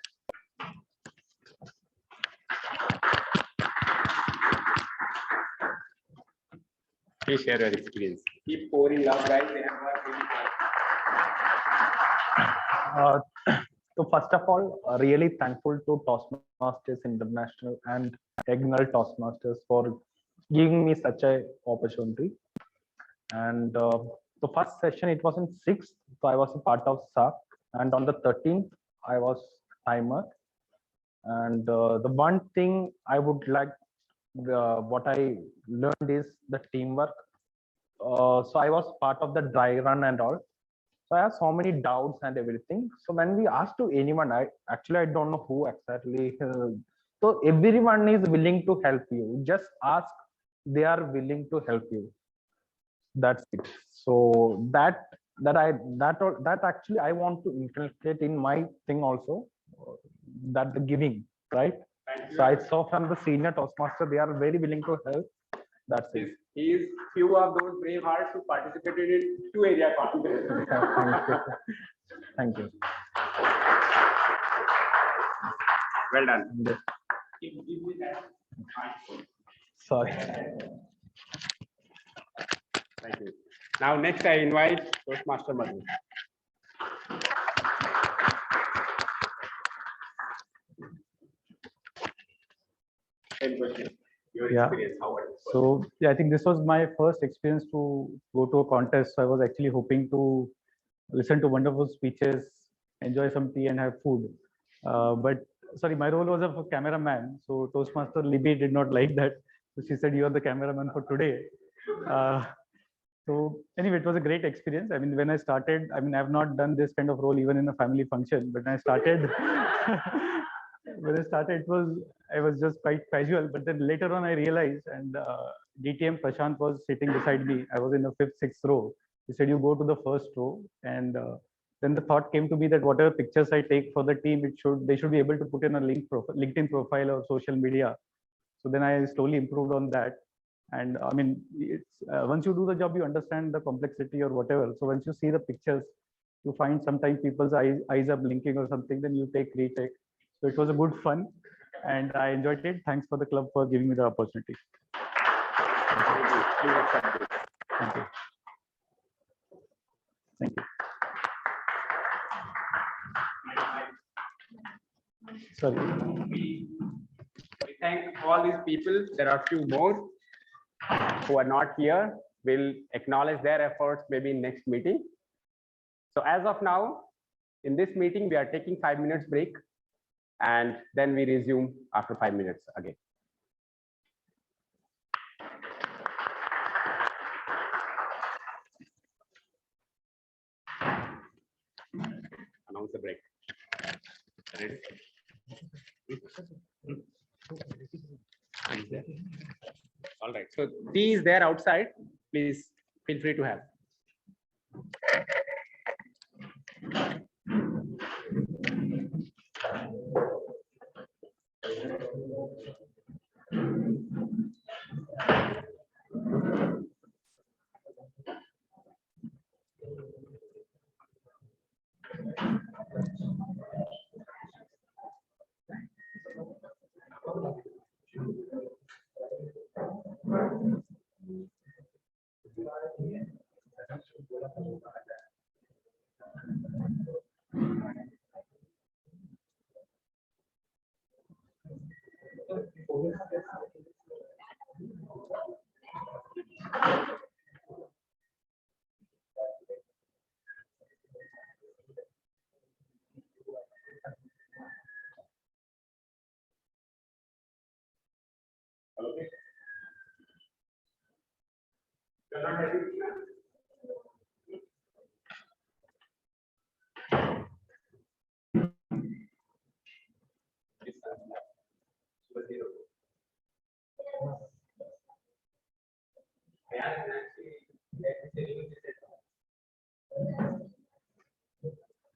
Please share your experience. Keep pouring love, guys. They have worked really hard. So first of all, really thankful to Toastmasters International and Regional Toastmasters for giving me such a opportunity. And the first session, it was in 6th, so I was a part of SAC, and on the 13th, I was timer. And the one thing I would like, what I learned is the teamwork. So I was part of the dry run and all. So I have so many doubts and everything. So when we ask to anyone, I don't know who exactly. So everyone is willing to help you. Just ask, they are willing to help you. That's it. So that actually I want to inculcate in my thing also. That the giving, right? So I saw from the senior Toastmaster, they are very willing to help. That's it. He is few of those brave hearts who participated in 2 area competition. Thank you. Well done. Sorry. Thank you. Now next I invite Toastmaster Madhu. Same question. Your Yeah. experience, how was it? So yeah, I think this was my first experience to go to a contest. So I was actually hoping to listen to wonderful speeches, enjoy some tea and have food. But sorry, my role was of a cameraman. So Toastmaster Libby did not like that. So she said, "You are the cameraman for today." So anyway, it was a great experience. I mean, when I started, I mean, I've not done this kind of role even in a family function, but when I started, I was just quite casual. But then later on, I realized, and DTM Prashant was sitting beside me. I was in the 5th, 6th row. He said, "You go to the first row." And then the thought came to me that whatever pictures I take for the team, they should be able to put in a LinkedIn profile or social media. So then I slowly improved on that. And I mean, it's once you do the job, you understand the complexity or whatever. So once you see the pictures, you find sometimes people's eyes are blinking or something, then you retake. So it was a good fun, and I enjoyed it. Thanks for the club for giving me the opportunity. Please accept this. Thank you. Thank you. Sorry. We thank all these people. There are few more who are not here. We'll acknowledge their efforts maybe in next meeting. So as of now, in this meeting, we are taking 5 minutes break, and then we resume after 5 minutes again. Announce the break. Ready? All right. So tea is there outside. Please feel free to have. Okay. You're not ready?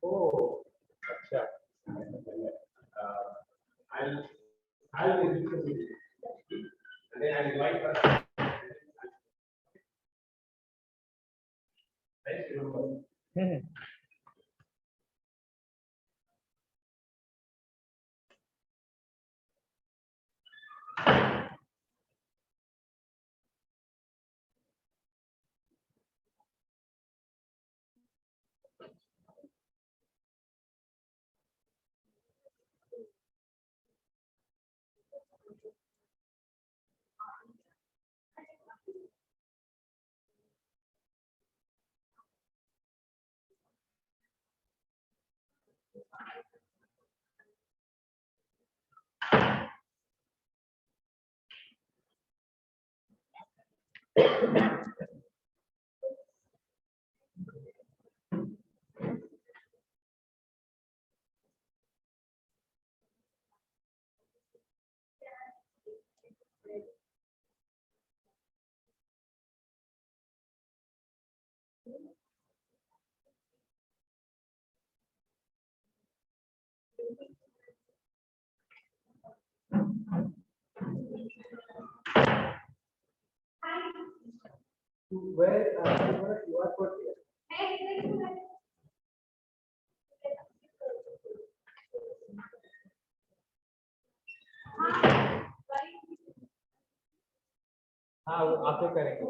Oh, अच्छा. I'll visit the meeting. And then I'll invite her. Right? हाँ वो आप करेंगे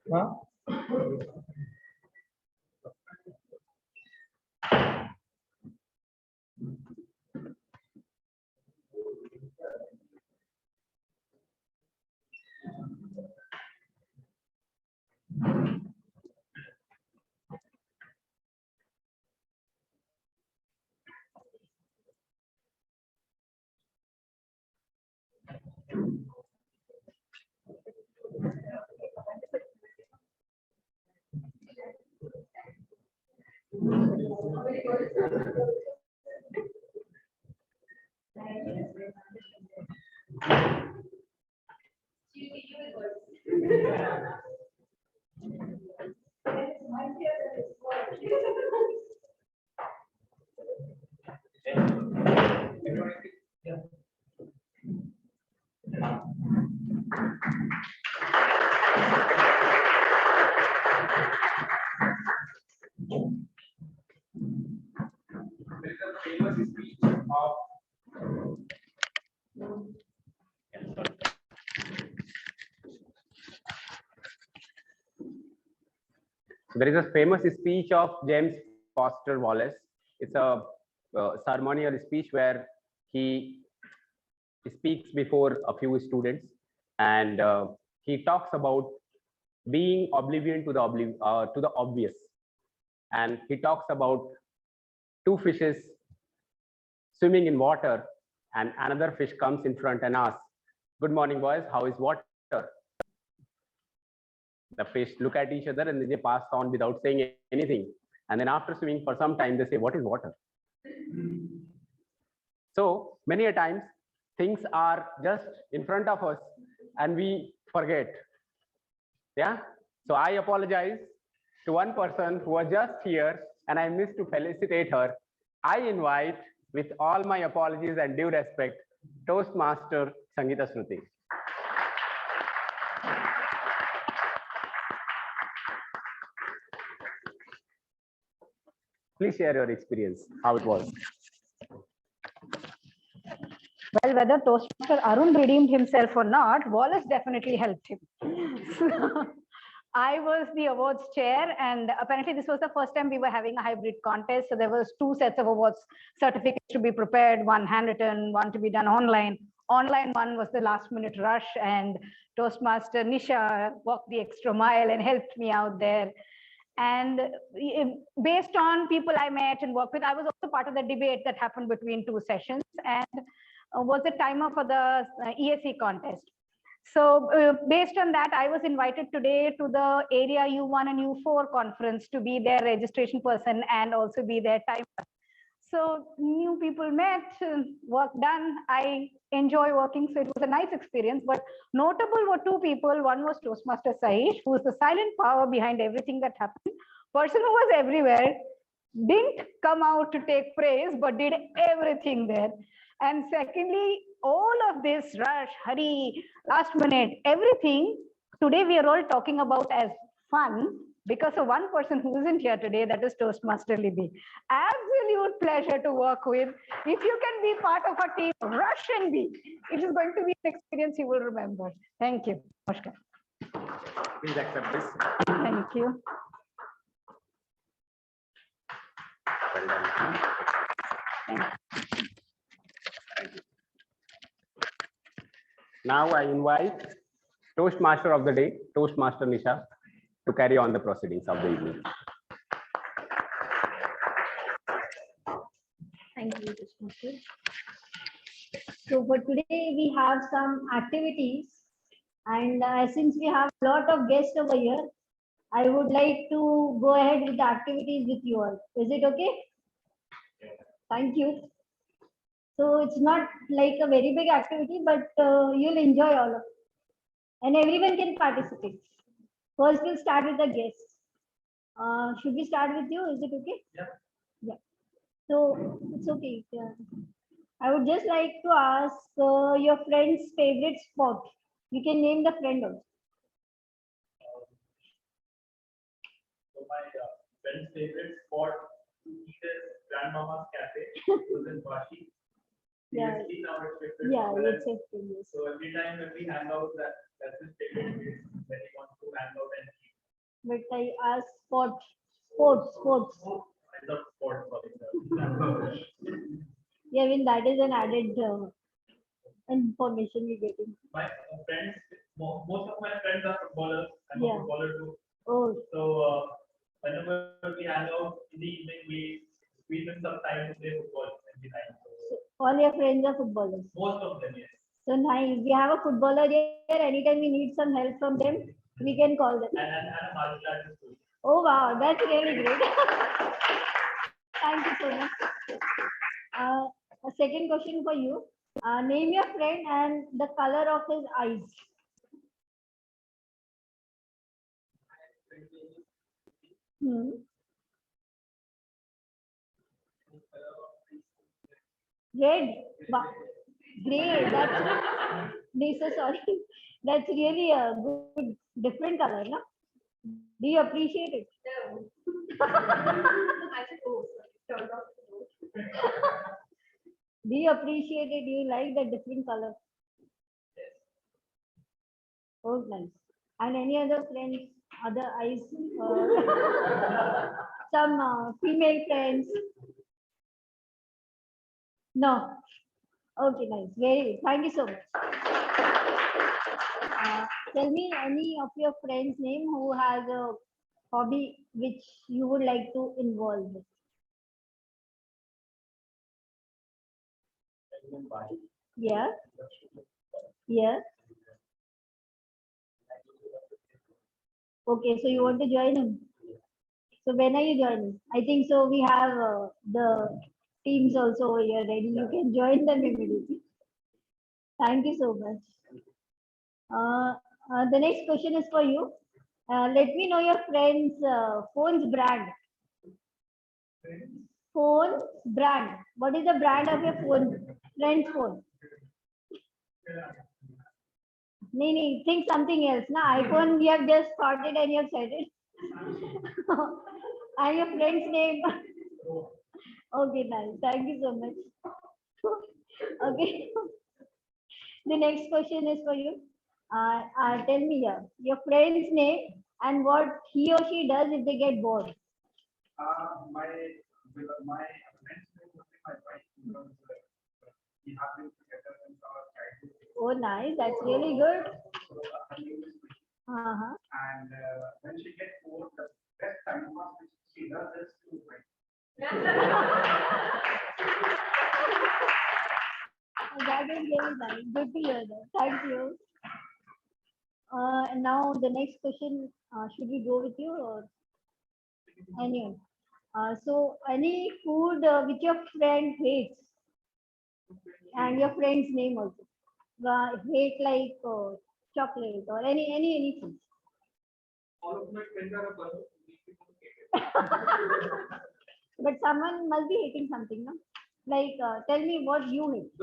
Huh? There is a famous speech of James Foster Wallace. It's a ceremonial speech where he speaks before a few students, and he talks about being oblivion to the obvious, and he talks about two fishes swimming in water, and another fish comes in front and asks, "Good morning, boys. How is water?" The fish look at each other and they pass on without saying anything. And then after swimming for some time, they say, "What is water?" So many a times things are just in front of us and we forget. Yeah. So I apologize to one person who was just here and I missed to felicitate her. I invite, with all my apologies and due respect, Toastmaster Sangeeta Shruti. Please share your experience, how it was. Well, whether Toastmaster Arun redeemed himself or not, Wallace definitely helped him. So, I was the awards chair, and apparently this was the first time we were having a hybrid contest. So there was two sets of awards certificates to be prepared, one handwritten, one to be done online. Online one was the last minute rush, and Toastmaster Nisha walked the extra mile and helped me out there. And based on people I met and worked with, I was also part of the debate that happened between two sessions, and was the timer for the ESE contest. So based on that, I was invited today to the area U1 and U4 conference to be their registration person and also be their timer. So new people met, work done. I enjoy working, so it was a nice experience. But notable were two people. One was Toastmaster Sahish, who was the silent power behind everything that happened. Person who was everywhere, didn't come out to take praise, but did everything there. And secondly, all of this rush, hurry, last minute, everything, today we are all talking about as fun because of one person who isn't here today, that is Toastmaster Libby. Absolute pleasure to work with. If you can be part of a team, rush and be. It is going to be an experience you will remember. Thank you. Namaskar. Please accept this. Thank you. Well done. Thank you. Now I invite Toastmaster of the day, Toastmaster Nisha, to carry on the proceedings of the evening. Thank you, Toastmaster. So for today, we have some activities, and since we have a lot of guests over here, I would like to go ahead with the activities with you all. Is it okay? Thank you. So it's not like a very big activity, but you'll enjoy all of it. And everyone can participate. First, we'll start with the guests. Should we start with you? Is it okay? Yeah. Yeah. So it's okay. Yeah. I would just like to ask your friend's favorite sport. You can name the friend also. So my friend's favorite spot to eat is Grandmama's Cafe. It was in Vashi. Yeah. Seriously, now it's shifted Yeah, somewhere let's else. say yes. So every time when we hang out, that's his favorite place when he wants to hang out and eat. but I asked sports. I thought sport, sorry. Yeah, I mean that is an added information we're getting. My friends, most of my friends are footballers. I'm Yeah. a footballer too. Oh, So whenever we hang out in the evening, we spend some time to play football every night. So all your friends are footballers. most of them, yes. So nice. We have a footballer here. Anytime we need some help from them, we can call them. And a martial artist too. Oh wow, that's really great. Thank you so much. A second question for you. Name your friend and the color of his eyes. Hmm. Red. Wow. Great. That's Nisha, sorry. That's really a good different color, no? Do you appreciate it? Do you appreciate it? Do you like the different color? Oh, nice. And any other friends, other eyes, some female friends? No. Okay, nice. Very. Thank you so much. Tell me any of your friends' name who has a hobby which you would like to involve with. Yeah. Yeah. Okay, so you want to join him? So when are you joining? I think so. We have the teams also over here ready. You can join them immediately. Thank you so much. The next question is for you. Let me know your friend's phone's brand. Phone brand. What is the brand of your phone? Friend's phone. No, think something else. Na iPhone, we have just started and you have said it. And your friend's name. Okay, nice. Thank you so much. Okay. The next question is for you. Tell me your friend's name and what he or she does if they get bored. My friends would be my wife because we have been together since our childhood. Oh, nice. That's really good. So her name is Nisha. Uh-huh. And when she gets bored, the best time pass which she does is to write. That is really nice. Good to hear that. Thank you. And now the next question, should we go with you or anyone? So any food which your friend hates and your friend's name also. Hate like chocolate or anything. All of my friends are a person. But someone must be hating something, no? Like tell me what you hate.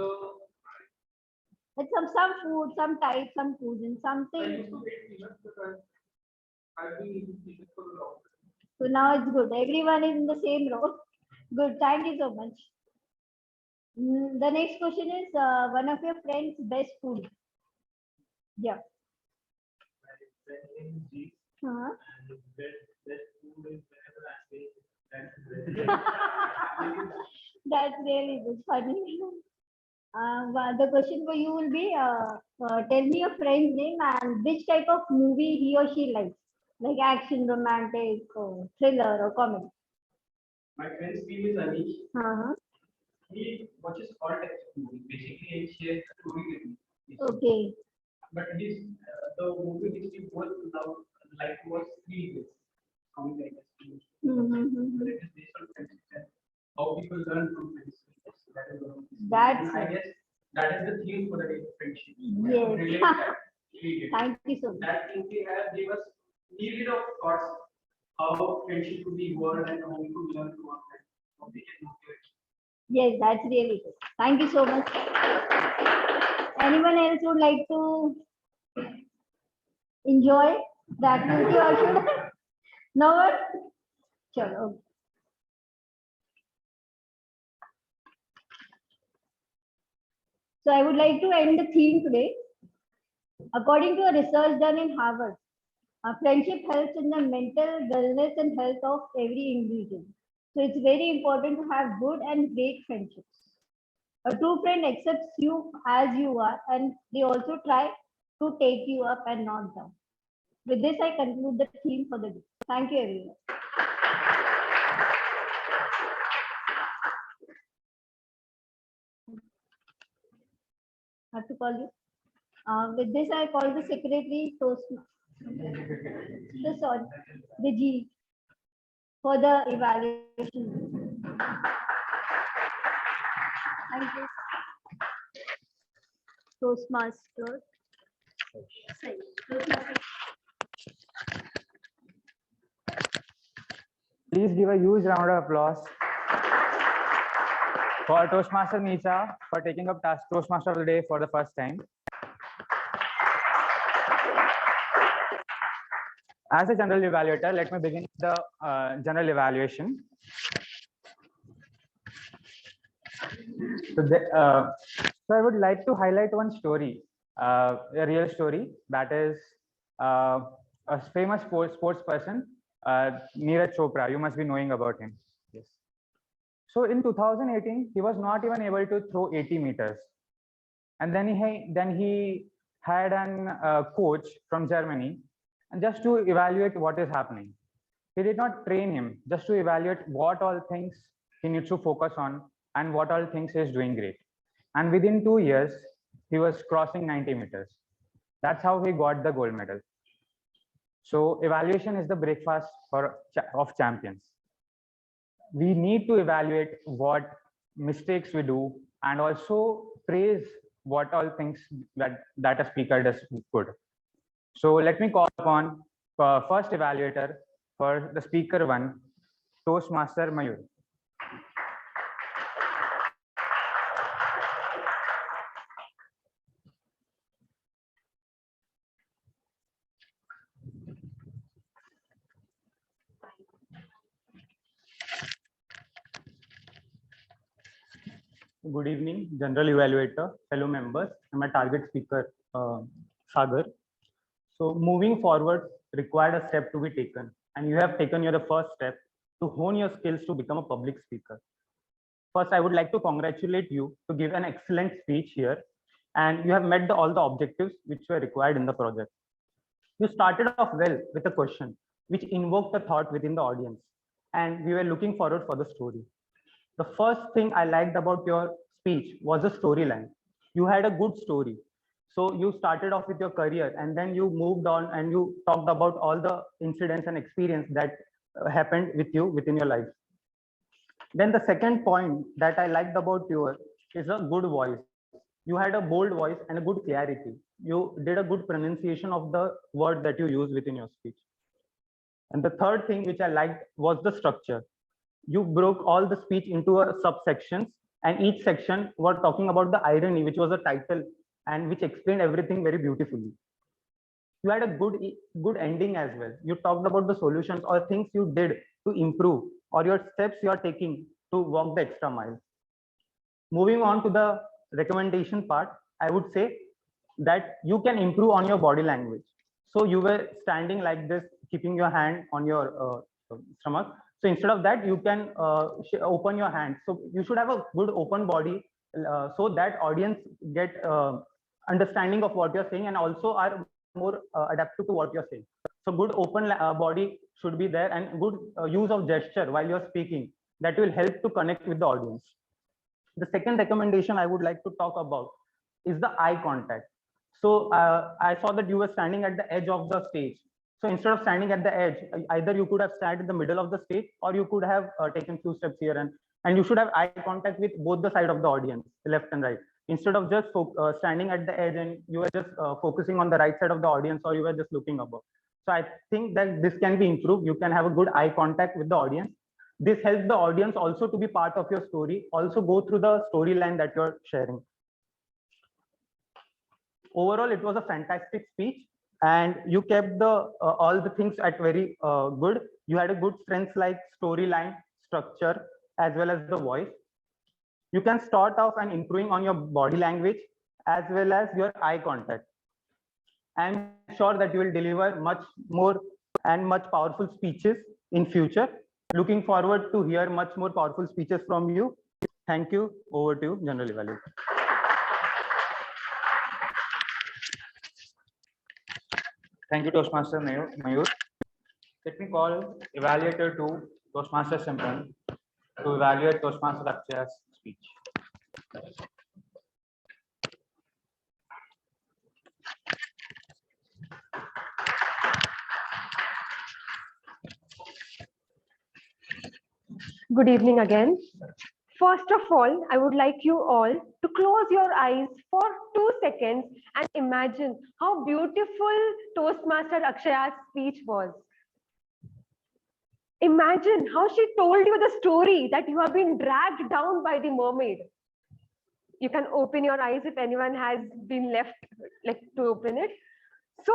Like some food, some type, some cuisine, something. I've been eating pizza for a long time. So now it's good. Everyone is in the same row. Good. Thank you so much. The next question is one of your friends' best food. Yeah. Uh-huh. That's really good. Funny. The question for you will be tell me your friend's name and which type of movie he or she likes, like action, romantic, or thriller, or comedy. My friend's name is Anish. Uh-huh. He watches all types of movies. Basically, he shares the story with me. Okay. But his the movie which he was now like was 3 days. Something like that. Mm-hmm. But it is based on friendship and how people learn from friendship. That is one of the That's I guess that is the theme for the day, friendship. Yes. Relate that. Relate. Thank you so much. That movie has gave us myriad of thoughts how friendship could be evolved and how we could learn from our friends. How we can motivate. Yes, that's really good. Thank you so much. Anyone else would like to enjoy the activity or should? No one? Sure. Okay. So I would like to end the theme today. According to a research done in Harvard, Friendship helps in the mental wellness and health of every individual. So it's very important to have good and great friendships. A true friend accepts you as you are, and they also try to take you up and not down. With this, I conclude the theme for the day. Thank you, everyone. I have to call you. With this, I call the secretary the G for the evaluation. Thank you. Toastmaster. Please give a huge round of applause for Toastmaster Nisha for taking up task Toastmaster of the day for the first time. As a general evaluator, let me begin the general evaluation. So I would like to highlight one story, a real story, that is a famous sports person, Neeraj Chopra. You must be knowing about him. Yes. So in 2018, he was not even able to throw 80 meters. And then he had an coach from Germany, and just to evaluate what is happening. He did not train him, just to evaluate what all things he needs to focus on and what all things he is doing great. And within 2 years, he was crossing 90 meters. That's how he got the gold medal. So evaluation is the breakfast of champions. We need to evaluate what mistakes we do and also praise what all things that a speaker does good. So let me call upon first evaluator for the speaker one, Toastmaster Mayur. Good evening, general evaluator, fellow members, and my target speaker, Sagar. So moving forward required a step to be taken, and you have taken the first step to hone your skills to become a public speaker. First, I would like to congratulate you to give an excellent speech here, and you have met all the objectives which were required in the project. You started off well with a question which invoked a thought within the audience, and we were looking forward for the story. The first thing I liked about your speech was the storyline. You had a good story. So you started off with your career and then you moved on and you talked about all the incidents and experience that happened with you within your life. Then the second point that I liked about you is a good voice. You had a bold voice and a good clarity. You did a good pronunciation of the word that you use within your speech. And the third thing which I liked was the structure. You broke all the speech into a subsections, and each section were talking about the irony, which was a title and which explained everything very beautifully. You had a good ending as well. You talked about the solutions or things you did to improve or your steps you are taking to walk the extra mile. Moving on to the recommendation part, I would say that you can improve on your body language. So you were standing like this, keeping your hand on your stomach. So instead of that, you can open your hand. So you should have a good open body so that audience get understanding of what you're saying and also are more adaptive to what you're saying. So good open body should be there and good use of gesture while you're speaking. That will help to connect with the audience. The second recommendation I would like to talk about is the eye contact. So I saw that you were standing at the edge of the stage. So instead of standing at the edge, either you could have sat in the middle of the stage or you could have taken 2 steps here and you should have eye contact with both the side of the audience, left and right. Instead of just standing at the edge and you were just focusing on the right side of the audience or you were just looking above. So I think that this can be improved. You can have a good eye contact with the audience. This helps the audience also to be part of your story, also go through the storyline that you're sharing. Overall, it was a fantastic speech and you kept the all the things at very good. You had a good strengths like storyline, structure, as well as the voice. You can start off and improving on your body language as well as your eye contact. I'm sure that you will deliver much more and much powerful speeches in future. Looking forward to hear much more powerful speeches from you. Thank you. Over to you, General Evaluator. Thank you, Toastmaster Mayur. Let me call Evaluator 2, Toastmaster Simran, to evaluate Toastmaster Akshaya's speech. Good evening again. First of all, I would like you all to close your eyes for 2 seconds and imagine how beautiful Toastmaster Akshaya's speech was. Imagine how she told you the story that you have been dragged down by the mermaid. You can open your eyes if anyone has been left to open it. So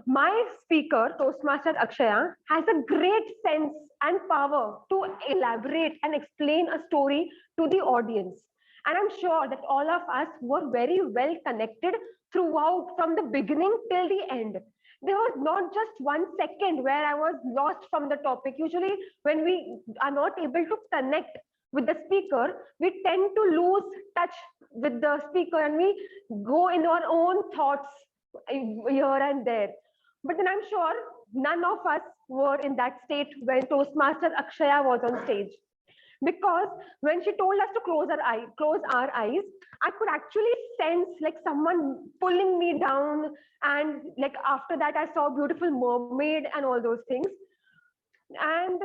my speaker, Toastmaster Akshaya, has a great sense and power to elaborate and explain a story to the audience. And I'm sure that all of us were very well connected throughout, from the beginning till the end. There was not just 1 second where I was lost from the topic. Usually when we are not able to connect with the speaker, we tend to lose touch with the speaker and we go in our own thoughts here and there. But then I'm sure none of us were in that state when Toastmaster Akshaya was on stage. Because when she told us to close our eyes, I could actually sense like someone pulling me down, and like after that I saw a beautiful mermaid and all those things. And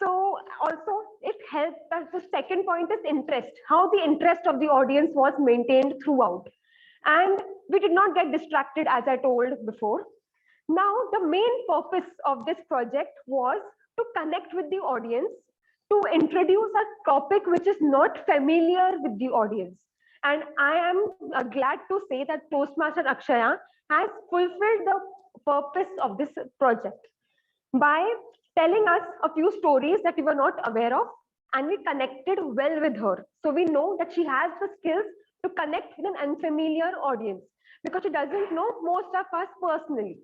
so also it helped us. The second point is interest, how the interest of the audience was maintained throughout. And we did not get distracted, as I told before. Now, the main purpose of this project was to connect with the audience, to introduce a topic which is not familiar with the audience. And I am glad to say that Toastmaster Akshaya has fulfilled the purpose of this project by telling us a few stories that we were not aware of, and we connected well with her. So we know that she has the skills to connect with an unfamiliar audience because she doesn't know most of us personally.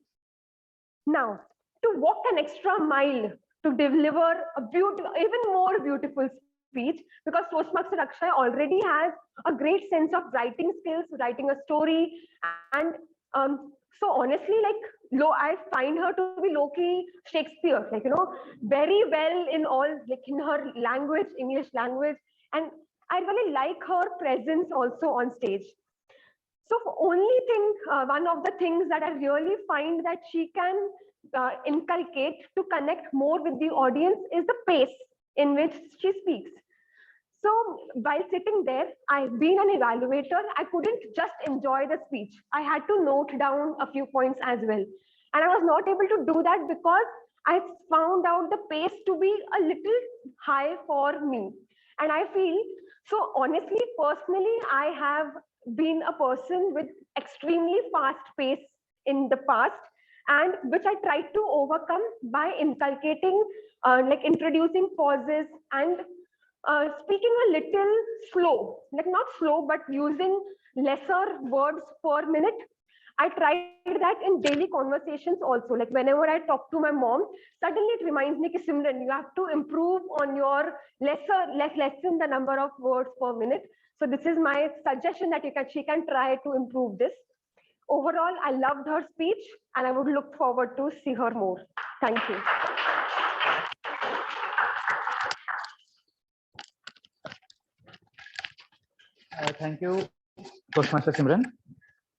Now, to walk an extra mile to deliver a beautiful, even more beautiful speech, because Toastmaster Akshaya already has a great sense of writing skills, writing a story, and so honestly, I find her to be low-key Shakespeare, very well in all, in her language, English language, and I really like her presence also on stage. So one of the things that I really find that she can inculcate to connect more with the audience is the pace in which she speaks. So while sitting there, being an evaluator, I couldn't just enjoy the speech. I had to note down a few points as well. And I was not able to do that because I found out the pace to be a little high for me. And I feel, so honestly, personally, I have been a person with extremely fast pace in the past, and which I tried to overcome by inculcating, introducing pauses and speaking a little slow, not slow, but using lesser words per minute. I tried that in daily conversations also. Like whenever I talk to my mom, suddenly it reminds me, Simran, you have to improve on your lessen the number of words per minute. So this is my suggestion that she can try to improve this. Overall, I loved her speech and I would look forward to see her more. Thank you. Thank you, Toastmaster Simran.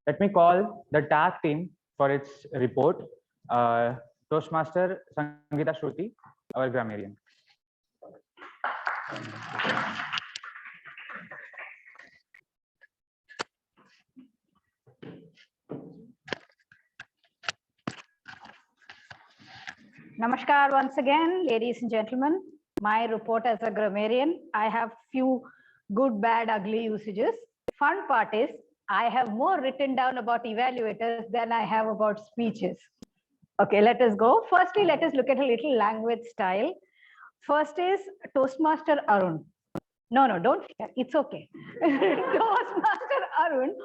Let me call the tag team for its report. Toastmaster Sangeeta Shruti, our grammarian. Namaskar once again, ladies and gentlemen. My report as a grammarian, I have few good, bad, ugly usages. Fun part is I have more written down about evaluators than I have about speeches. Okay, let us go. Firstly, let us look at a little language style. First is Toastmaster Arun. No, don't fear. It's okay. Toastmaster Arun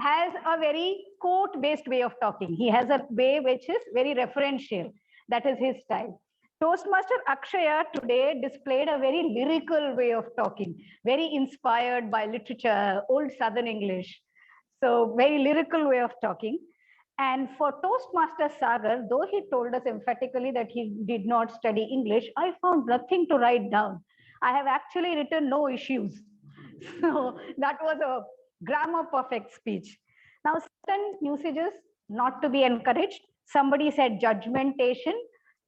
has a very quote-based way of talking. He has a way which is very referential. That is his style. Toastmaster Akshaya today displayed a very lyrical way of talking, very inspired by literature, old Southern English. So very lyrical way of talking. And for Toastmaster Sagar, though he told us emphatically that he did not study English, I found nothing to write down. I have actually written no issues. So that was a grammar perfect speech. Now, certain usages not to be encouraged. Somebody said judgmentation.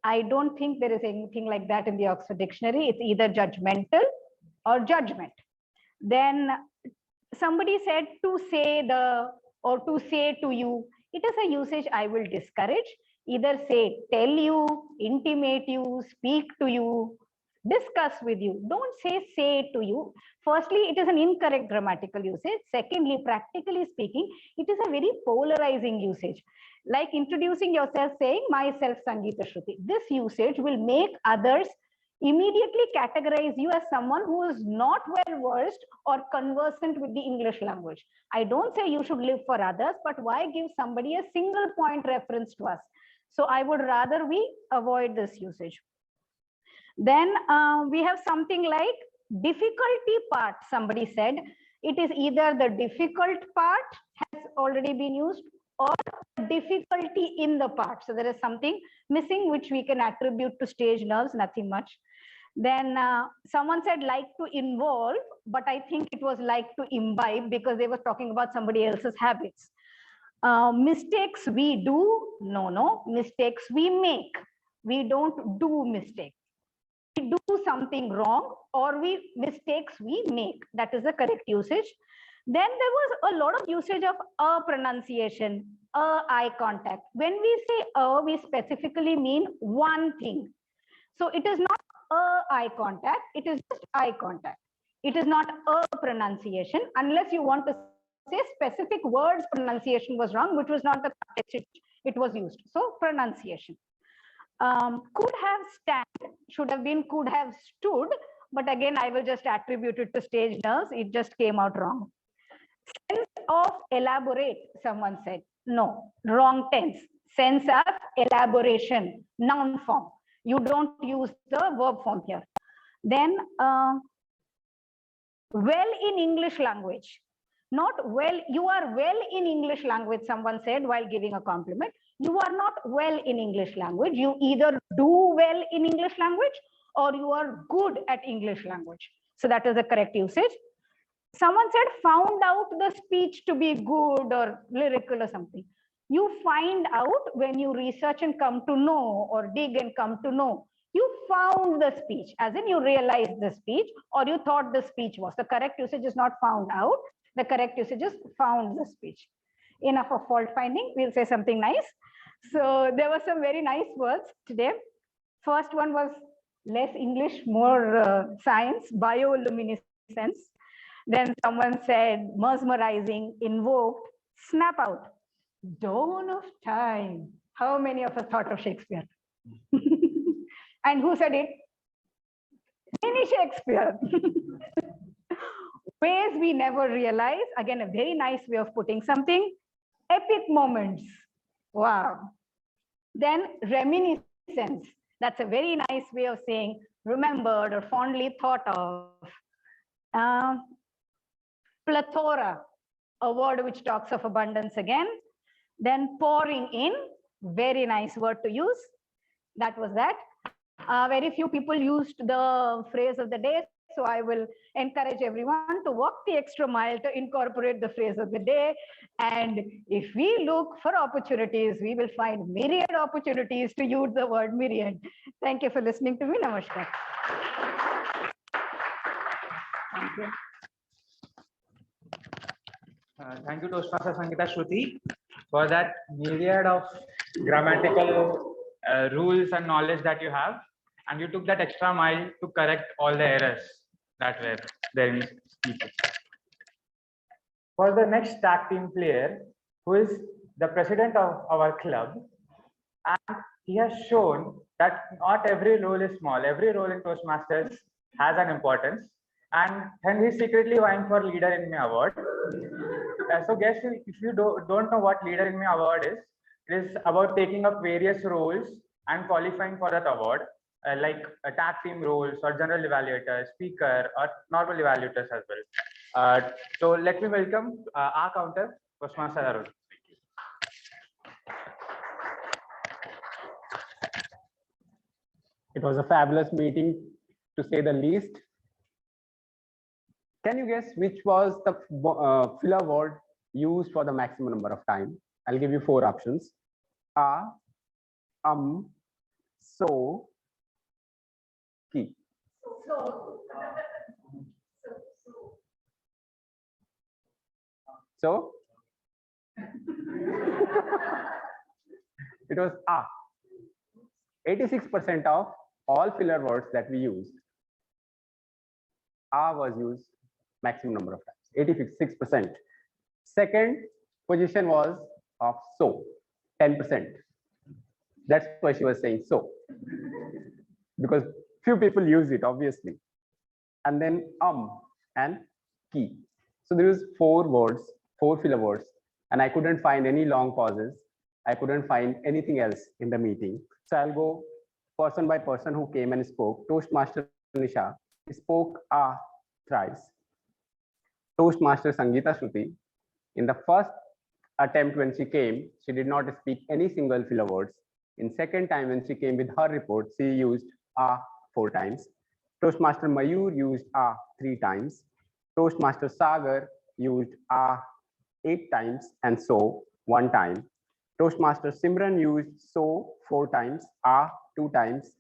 I don't think there is anything like that in the Oxford Dictionary. It's either judgmental or judgment. Then somebody said to say the or to say to you. It is a usage I will discourage. Either say tell you, intimate you, speak to you, discuss with you. Don't say to you. Firstly, it is an incorrect grammatical usage. Secondly, practically speaking, it is a very polarizing usage. Like introducing yourself, saying myself Sangeeta Shruti. This usage will make others immediately categorize you as someone who is not well versed or conversant with the English language. I don't say you should live for others, but why give somebody a single point reference to us? So I would rather we avoid this usage. Then we have something like difficulty part. Somebody said it is either the difficult part has already been used or difficulty in the part. So there is something missing which we can attribute to stage nerves, nothing much. Then someone said like to involve, but I think it was like to imbibe because they were talking about somebody else's habits. Mistakes we do, no. Mistakes we make. We don't do mistakes. We do something wrong or mistakes we make. That is the correct usage. Then there was a lot of usage of a pronunciation, eye contact. When we say we specifically mean one thing. So it is not eye contact, it is just eye contact. It is not a pronunciation unless you want to say specific words pronunciation was wrong, which was not the context it was used. So pronunciation. Could have stand, should have been could have stood, but again I will just attribute it to stage nerves. It just came out wrong. Sense of elaborate, someone said. No, wrong tense. Sense of elaboration, noun form. You don't use the verb form here. Then well in English language. Not well, you are well in English language, someone said while giving a compliment. You are not well in English language. You either do well in English language or you are good at English language. So that is the correct usage. Someone said found out the speech to be good or lyrical or something. You find out when you research and come to know or dig and come to know. You found the speech, as in you realized the speech or you thought the speech was. The correct usage is not found out. The correct usage is found the speech. Enough of fault finding. We'll say something nice. So there were some very nice words today. First one was less English, more science, bioluminescence. Then someone said mesmerizing, invoked, snap out, dawn of time. How many of us thought of Shakespeare? And who said it? Mini Shakespeare. Ways we never realize. Again, a very nice way of putting something. Epic moments. Wow. Then reminiscence. That's a very nice way of saying remembered or fondly thought of. Plethora, a word which talks of abundance again. Then pouring in, very nice word to use. That was that. Very few people used the phrase of the day, so I will encourage everyone to walk the extra mile to incorporate the phrase of the day. And if we look for opportunities, we will find myriad opportunities to use the word myriad. Thank you for listening to me. Namaskar. Thank you. Thank you, Toastmaster Sangeeta Shruti, for that myriad of grammatical rules and knowledge that you have. And you took that extra mile to correct all the errors that were there in speeches. For the next tag team player, who is the president of our club, and he has shown that not every role is small. Every role in Toastmasters has an importance. and he's secretly vying for Leader in Me award. So guess if you don't know what Leader in Me award is, it is about taking up various roles and qualifying for that award, like tag team roles or general evaluator, speaker, or normal evaluators as well. So let me welcome our counter, Toastmaster Arun. It was a fabulous meeting, to say the least. Can you guess which was the filler word used for the maximum number of time? I'll give you 4 options. So, ki. So, it was 86% of all filler words that we used, was used maximum number of times, 86%. Second position was of so, 10%. That's why she was saying so, because few people use it, obviously. And then and ki. So there is 4 words, 4 filler words, and I couldn't find any long pauses. I couldn't find anything else in the meeting. So I'll go person by person who came and spoke. Toastmaster Nisha spoke thrice. Toastmaster Sangeeta Shruti, in the first attempt when she came, she did not speak any single filler words. In second time when she came with her report, she used 4 times. Toastmaster Mayur used 3 times. Toastmaster Sagar used 8 times and so 1 time. Toastmaster Simran used so 4 times, 2 times,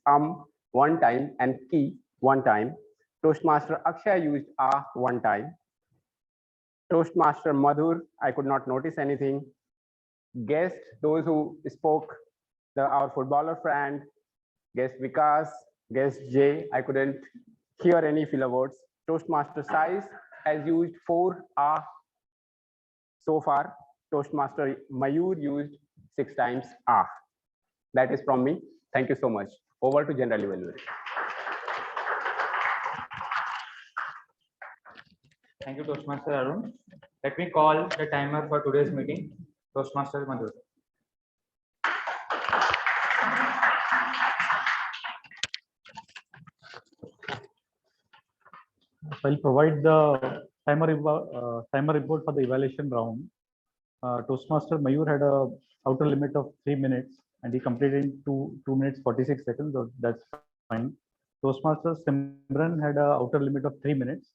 1 time, and ki 1 time. Toastmaster Akshay used 1 time. Toastmaster Madhur, I could not notice anything. Guest, those who spoke, our footballer friend, guest Vikas, guest Jay, I couldn't hear any filler words. Toastmaster Size has used 4 so far. Toastmaster Mayur used 6 times That is from me. Thank you so much. Over to general evaluation. Thank you, Toastmaster Arun. Let me call the timer for today's meeting, Toastmaster Madhur. I'll provide the timer report for the evaluation round. Toastmaster Mayur had a outer limit of 3 minutes and he completed in 2 minutes 46 seconds. So that's fine. Toastmaster Simran had a outer limit of 3 minutes.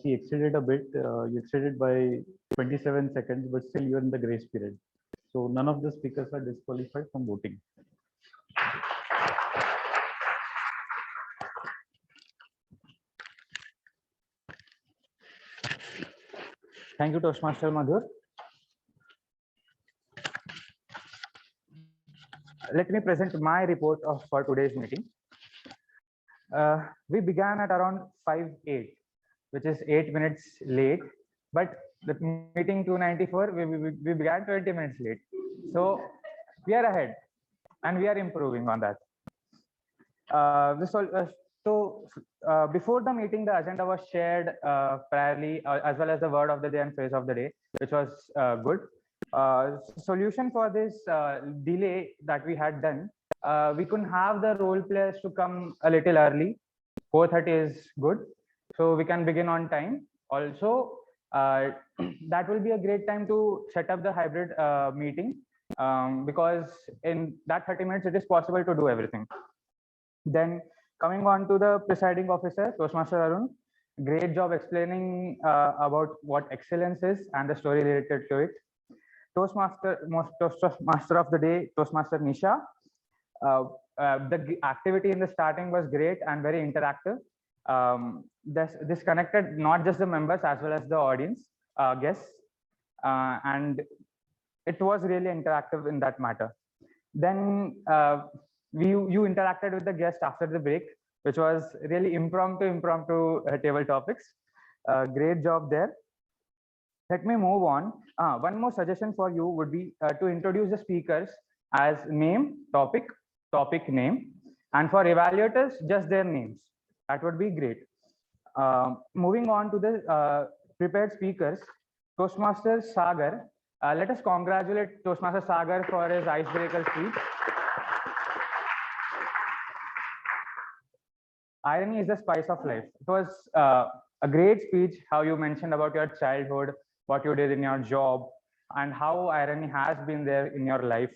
She exceeded a bit. You exceeded by 27 seconds, but still you're in the grace period. So none of the speakers are disqualified from voting. Thank you, Toastmaster Madhur. Let me present my report for today's meeting. We began at around 5:08, which is 8 minutes late, but the meeting 294, we began 20 minutes late. So we are ahead and we are improving on that. Before the meeting, the agenda was shared priorly, as well as the word of the day and phrase of the day, which was good. Solution for this delay that we had done, we couldn't have the role players to come a little early. 4:30 is good, so we can begin on time. Also, that will be a great time to set up the hybrid meeting, because in that 30 minutes, it is possible to do everything. Then coming on to the presiding officer, Toastmaster Arun, great job explaining about what excellence is and the story related to it. Toastmaster of the day, Toastmaster Nisha. The activity in the starting was great and very interactive. This connected not just the members as well as the audience, guests, and it was really interactive in that matter. Then you interacted with the guest after the break, which was really impromptu table topics. Great job there. Let me move on. One more suggestion for you would be to introduce the speakers as name, topic, name, and for evaluators, just their names. That would be great. Moving on to the prepared speakers, Toastmasters Sagar. Let us congratulate Toastmaster Sagar for his icebreaker speech. Irony is the spice of life. It was a great speech, how you mentioned about your childhood, what you did in your job, and how irony has been there in your life,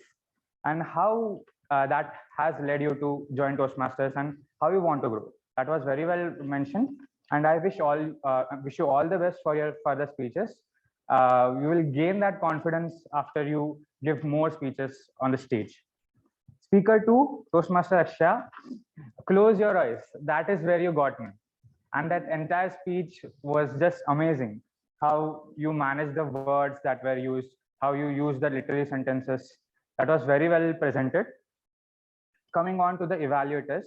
and how that has led you to join Toastmasters and how you want to grow. That was very well mentioned, and I wish you all the best for your further speeches. You will gain that confidence after you give more speeches on the stage. Speaker 2, Toastmaster Akshaya, close your eyes. That is where you got me. And that entire speech was just amazing. How you managed the words that were used, how you used the literary sentences. That was very well presented. Coming on to the evaluators,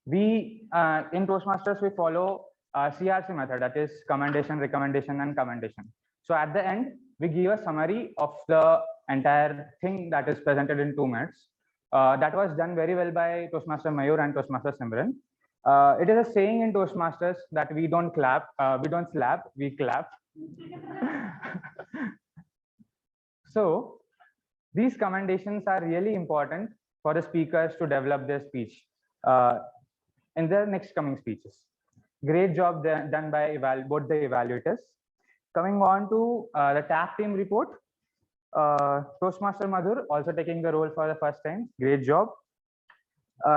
we in Toastmasters, we follow CRC method, that is commendation, recommendation, and commendation. So at the end, we give a summary of the entire thing that is presented in 2 minutes. That was done very well by Toastmaster Mayur and Toastmaster Simran. It is a saying in Toastmasters that we don't slap, we clap. So these commendations are really important for the speakers to develop their speech in their next coming speeches. Great job done by both the evaluators. Coming on to the tag team report, Toastmaster Madhur also taking the role for the first time. Great job.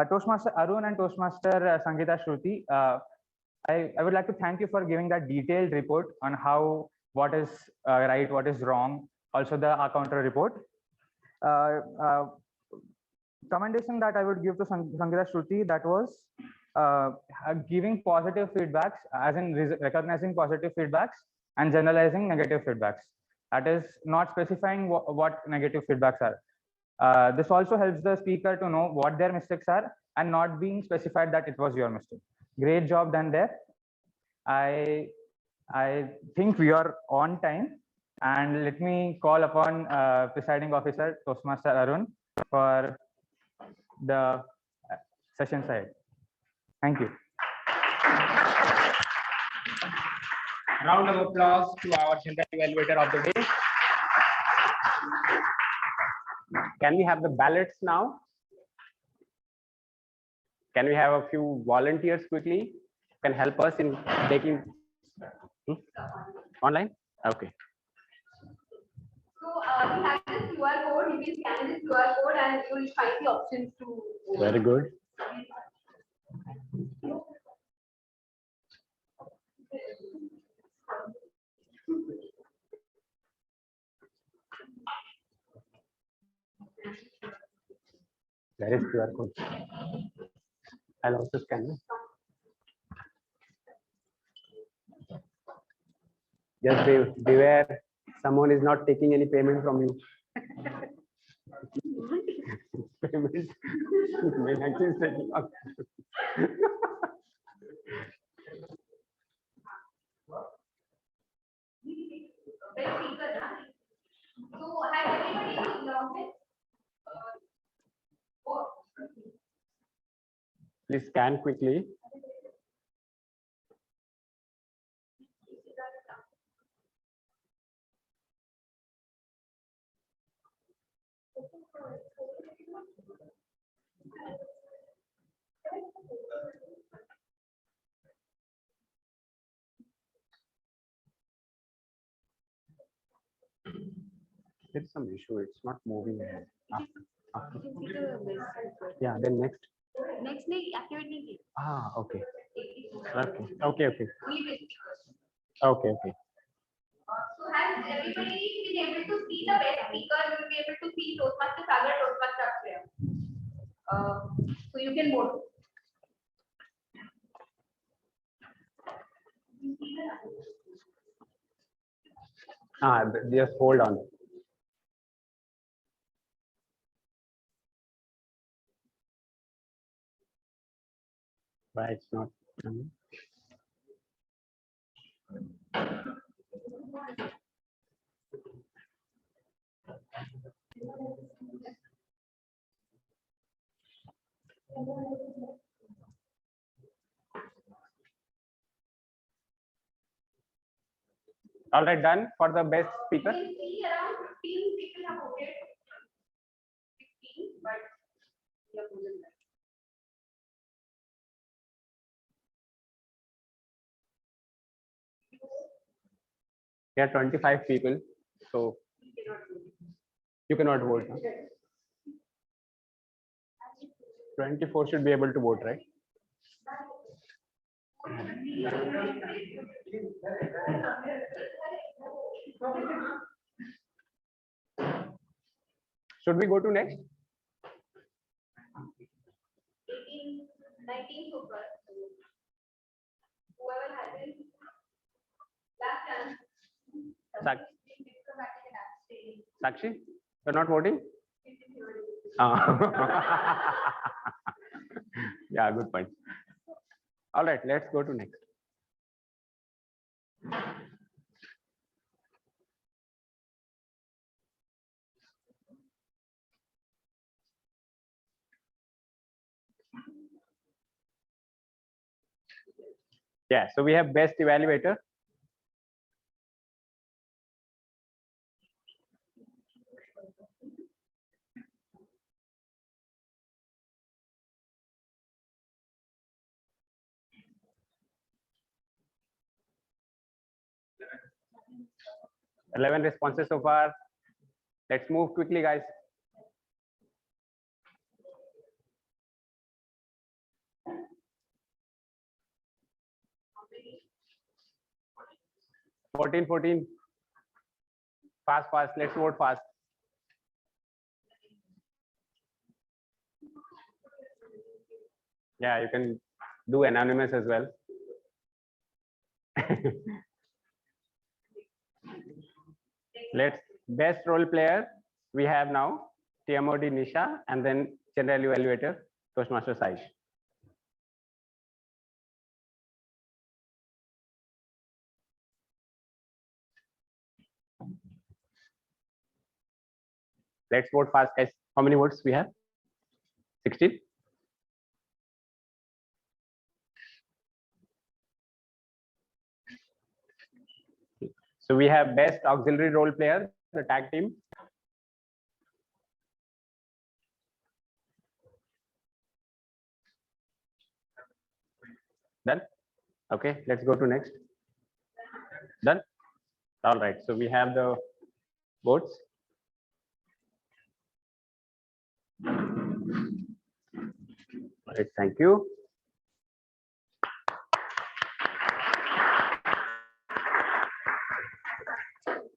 Toastmaster Arun and Toastmaster Sangeeta Shruti, I would like to thank you for giving that detailed report on how, what is right, what is wrong, also the counter report. Commendation that I would give to Sangeeta Shruti, that was giving positive feedbacks, as in recognizing positive feedbacks and generalizing negative feedbacks. That is not specifying what negative feedbacks are. This also helps the speaker to know what their mistakes are and not being specified that it was your mistake. Great job done there. I think we are on time, and let me call upon presiding officer Toastmaster Arun for the session side. Thank you. Round of applause to our general evaluator of the day. Can we have the ballots now? Can we have a few volunteers quickly? Can help us in taking online? Okay. So we have this QR code. You can scan this QR code and you will find the options to. Very good. Where is QR code? I'll also scan it. Just beware, someone is not taking any payment from you. Payment. Meenakshi is taking off. So has everybody logged in? Please scan quickly. There's some issue, it's not moving ahead. Yeah, then next. Next week, activity. Ah, okay. Okay. Okay. So has everybody been able to see the best speaker? You will be able to see Toastmaster Sagar, Toastmaster Akshaya. So you can vote. Just hold on. Why it's not coming? All right, done for the best speaker. You can see around 15 people have voted. 15, but we have more than that. There are 25 people, so you cannot vote. Huh? 24 should be able to vote, right? Should we go to next? 18, 19 so far. Whoever has it, last chance. Sakshi, you're not voting? Ah. Yeah, good point. All right, let's go to next. Yeah, so we have best evaluator. Eleven responses so far. Let's move quickly, guys. Fourteen. Fast. Let's vote fast. Yeah, you can do anonymous as well. Let's best role player. We have now TMOD Nisha and then general evaluator Toastmaster Sai. Let's vote fast, guys. How many votes we have? 16. So we have best auxiliary role player, the tag team. Done. Okay, let's go to next. Done. All right. So we have the votes. All right. Thank you.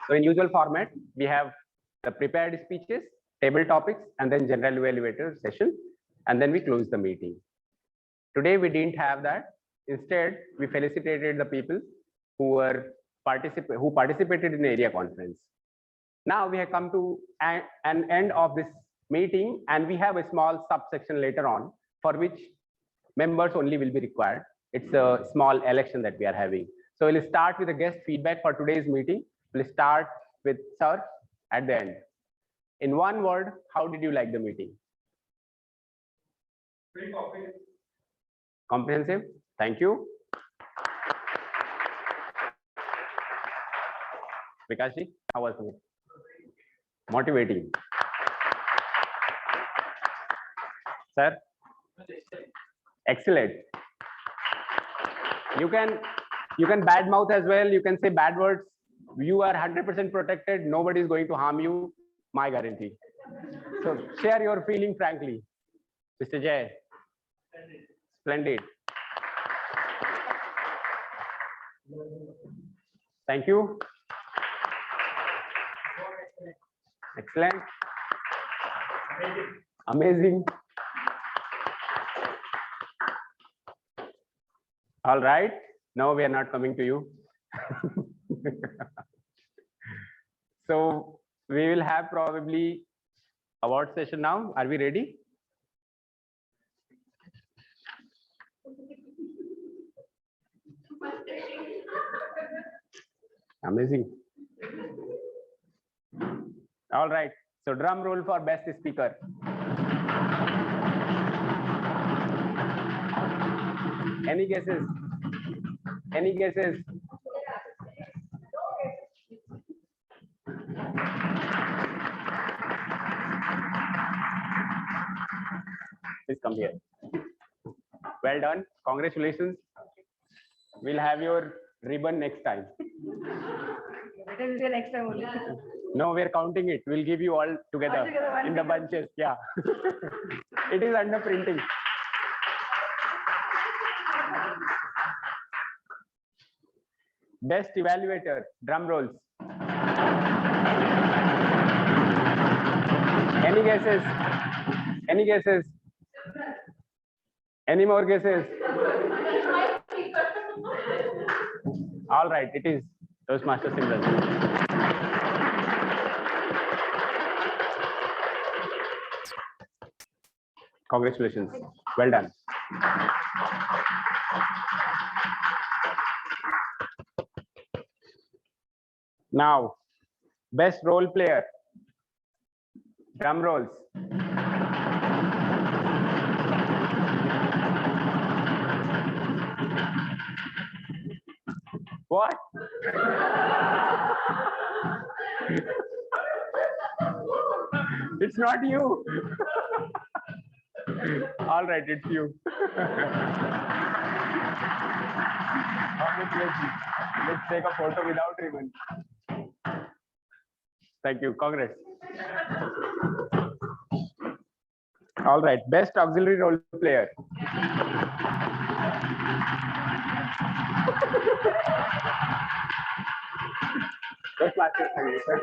So in usual format, we have the prepared speeches, table topics, and then general evaluator session, and then we close the meeting. Today we didn't have that. Instead, we felicitated the people who participated in the area conference. Now we have come to an end of this meeting, and we have a small subsection later on for which members only will be required. It's a small election that we are having. So we'll start with the guest feedback for today's meeting. We'll start with Sir at the end. In one word, how did you like the meeting? Very comprehensive. Comprehensive. Thank you. Vikashji, how was it? Motivating. Sir? Excellent. You can badmouth as well. You can say bad words. You are 100% protected. Nobody is going to harm you. My guarantee. So share your feeling frankly. Mr. Jay. Splendid. Thank you. Excellent. Amazing. All right. Now we are not coming to you. So we will have probably award session now. Are we ready? Amazing. All right. So drum roll for best speaker. Any guesses? Any guesses? please come here. Well done. Congratulations. We'll have your ribbon next time. It will be next time only. No, we're counting it. We'll give you all together All together, one in the big bunches. Yeah. It is under printing. Best evaluator, drum rolls. Any guesses? Any guesses? Any more guesses? All right, it is Toastmasters Simran. Congratulations. Well done. Now, best role player. Drum rolls. What? It's not you. All right, it's you. Let's take a photo without ribbon. Thank you. Congrats. All right, best auxiliary role player. Toastmasters, thank you, sir.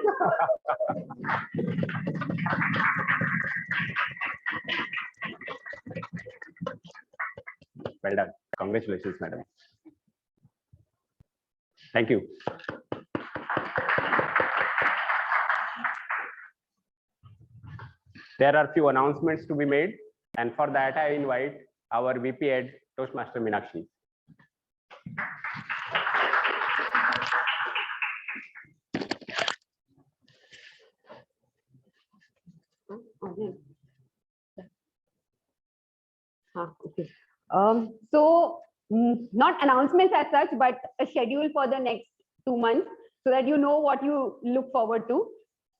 Well done. Congratulations, madam. Thank you. There are few announcements to be made, and for that I invite our VP Ed, Toastmaster Meenakshi. Okay. Not announcements as such, but a schedule for the next 2 months so that you know what you look forward to.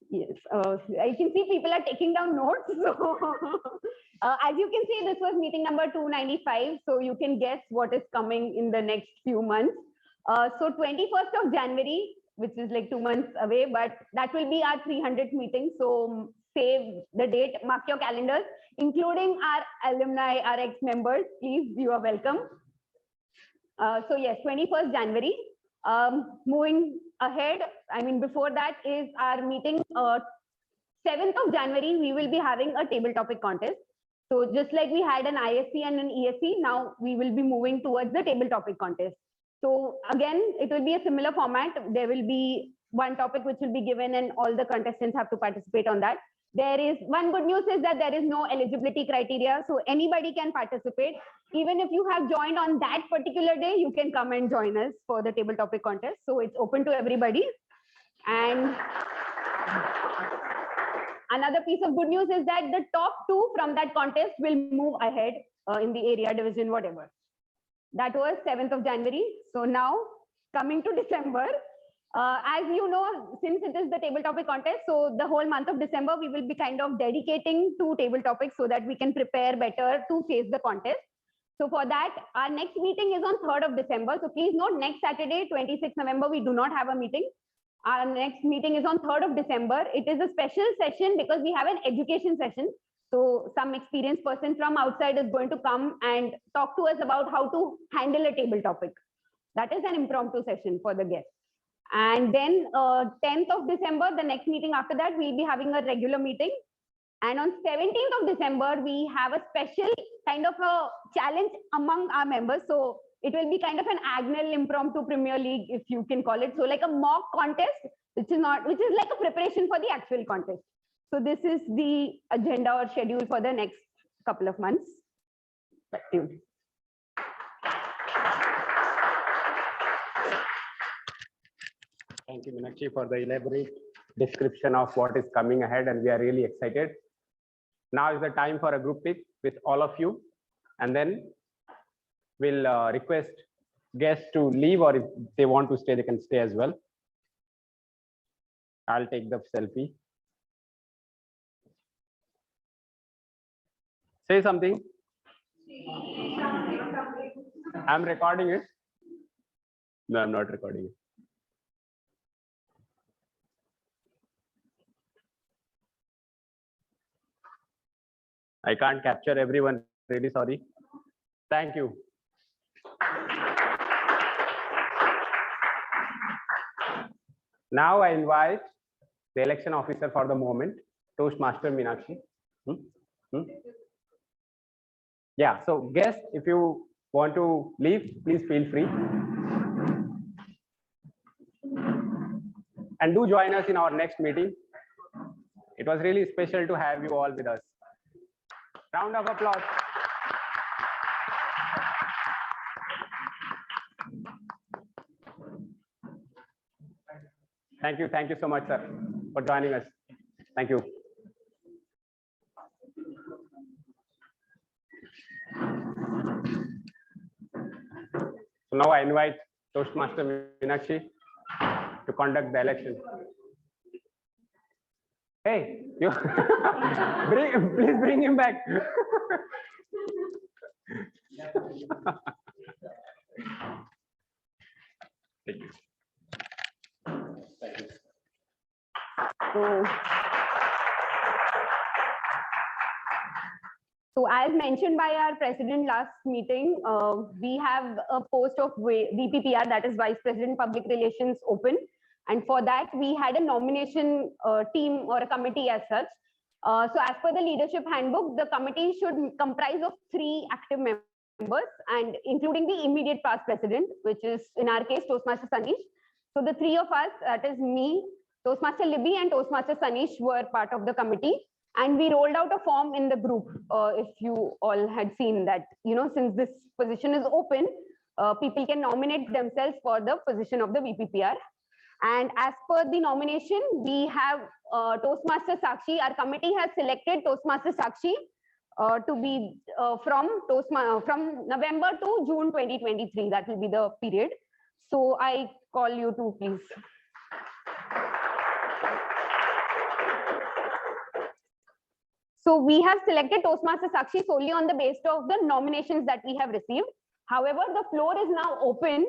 Yes, I can see people are taking down notes. So, as you can see, this was meeting number 295. So you can guess what is coming in the next few months. So 21st of January, which is like 2 months away, but that will be our 300th meeting. So save the date, mark your calendars, including our alumni, our ex-members. Please, you are welcome. So yes, 21st January. Moving ahead, I mean, before that is our meeting. 7th of January, we will be having a table topic contest. So just like we had an ISC and an ESC, now we will be moving towards the table topic contest. So again, it will be a similar format. There will be one topic which will be given and all the contestants have to participate on that. There is one good news is that there is no eligibility criteria. So anybody can participate. Even if you have joined on that particular day, you can come and join us for the table topic contest. So it's open to everybody. And another piece of good news is that the top 2 from that contest will move ahead in the area division, whatever. That was 7th of January. So now coming to December, as you know, since it is the table topic contest, so the whole month of December, we will be kind of dedicating to table topics so that we can prepare better to face the contest. So for that, our next meeting is on 3rd of December. So please note, next Saturday, 26th November, we do not have a meeting. Our next meeting is on 3rd of December. It is a special session because we have an education session. So some experienced person from outside is going to come and talk to us about how to handle a table topic. That is an impromptu session for the guests. And then 10th of December, the next meeting after that, we'll be having a regular meeting. And on 17th of December, we have a special kind of a challenge among our members. So it will be kind of an annual impromptu Premier League, if you can call it. So like a mock contest, which is like a preparation for the actual contest. So this is the agenda or schedule for the next couple of months. Back to you. Thank you, Meenakshi, for the elaborate description of what is coming ahead, and we are really excited. Now is the time for a group pick with all of you, and then we'll request guests to leave, or if they want to stay, they can stay as well. I'll take the selfie. Say something. I'm recording it. No, I'm not recording it. I can't capture everyone. Really sorry. Thank you. Now I invite the election officer for the moment, Toastmaster Meenakshi. Yeah, so guests, if you want to leave, please feel free. And do join us in our next meeting. It was really special to have you all with us. Round of applause. Thank you so much, sir, for joining us. Thank you. So now I invite Toastmaster Meenakshi to conduct the election. Hey, you please bring him back. Thank you. Thank you. So as mentioned by our president last meeting, we have a post of VPPR, that is Vice President Public Relations, open. And for that, we had a nomination team or a committee as such. So as per the leadership handbook, the committee should comprise of 3 active members, and including the immediate past president, which is in our case, Toastmaster Sanish. So the 3 of us, that is me, Toastmaster Libby and Toastmaster Sanish, were part of the committee. And we rolled out a form in the group. If you all had seen that, since this position is open, people can nominate themselves for the position of the VPPR. And as per the nomination, we have Toastmaster Sakshi. Our committee has selected Toastmaster Sakshi to be from November to June 2023. That will be the period. So I call you to please. So we have selected Toastmaster Sakshi solely on the basis of the nominations that we have received. However, the floor is now open.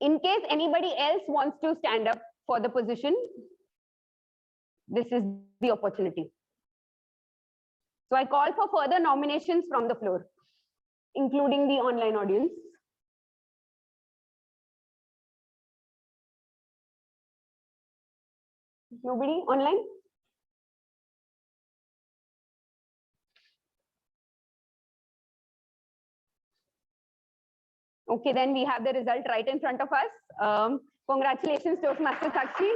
In case anybody else wants to stand up for the position, this is the opportunity. So I call for further nominations from the floor, including the online audience. Nobody online? Okay, then we have the result right in front of us. Congratulations, Toastmaster Sakshi.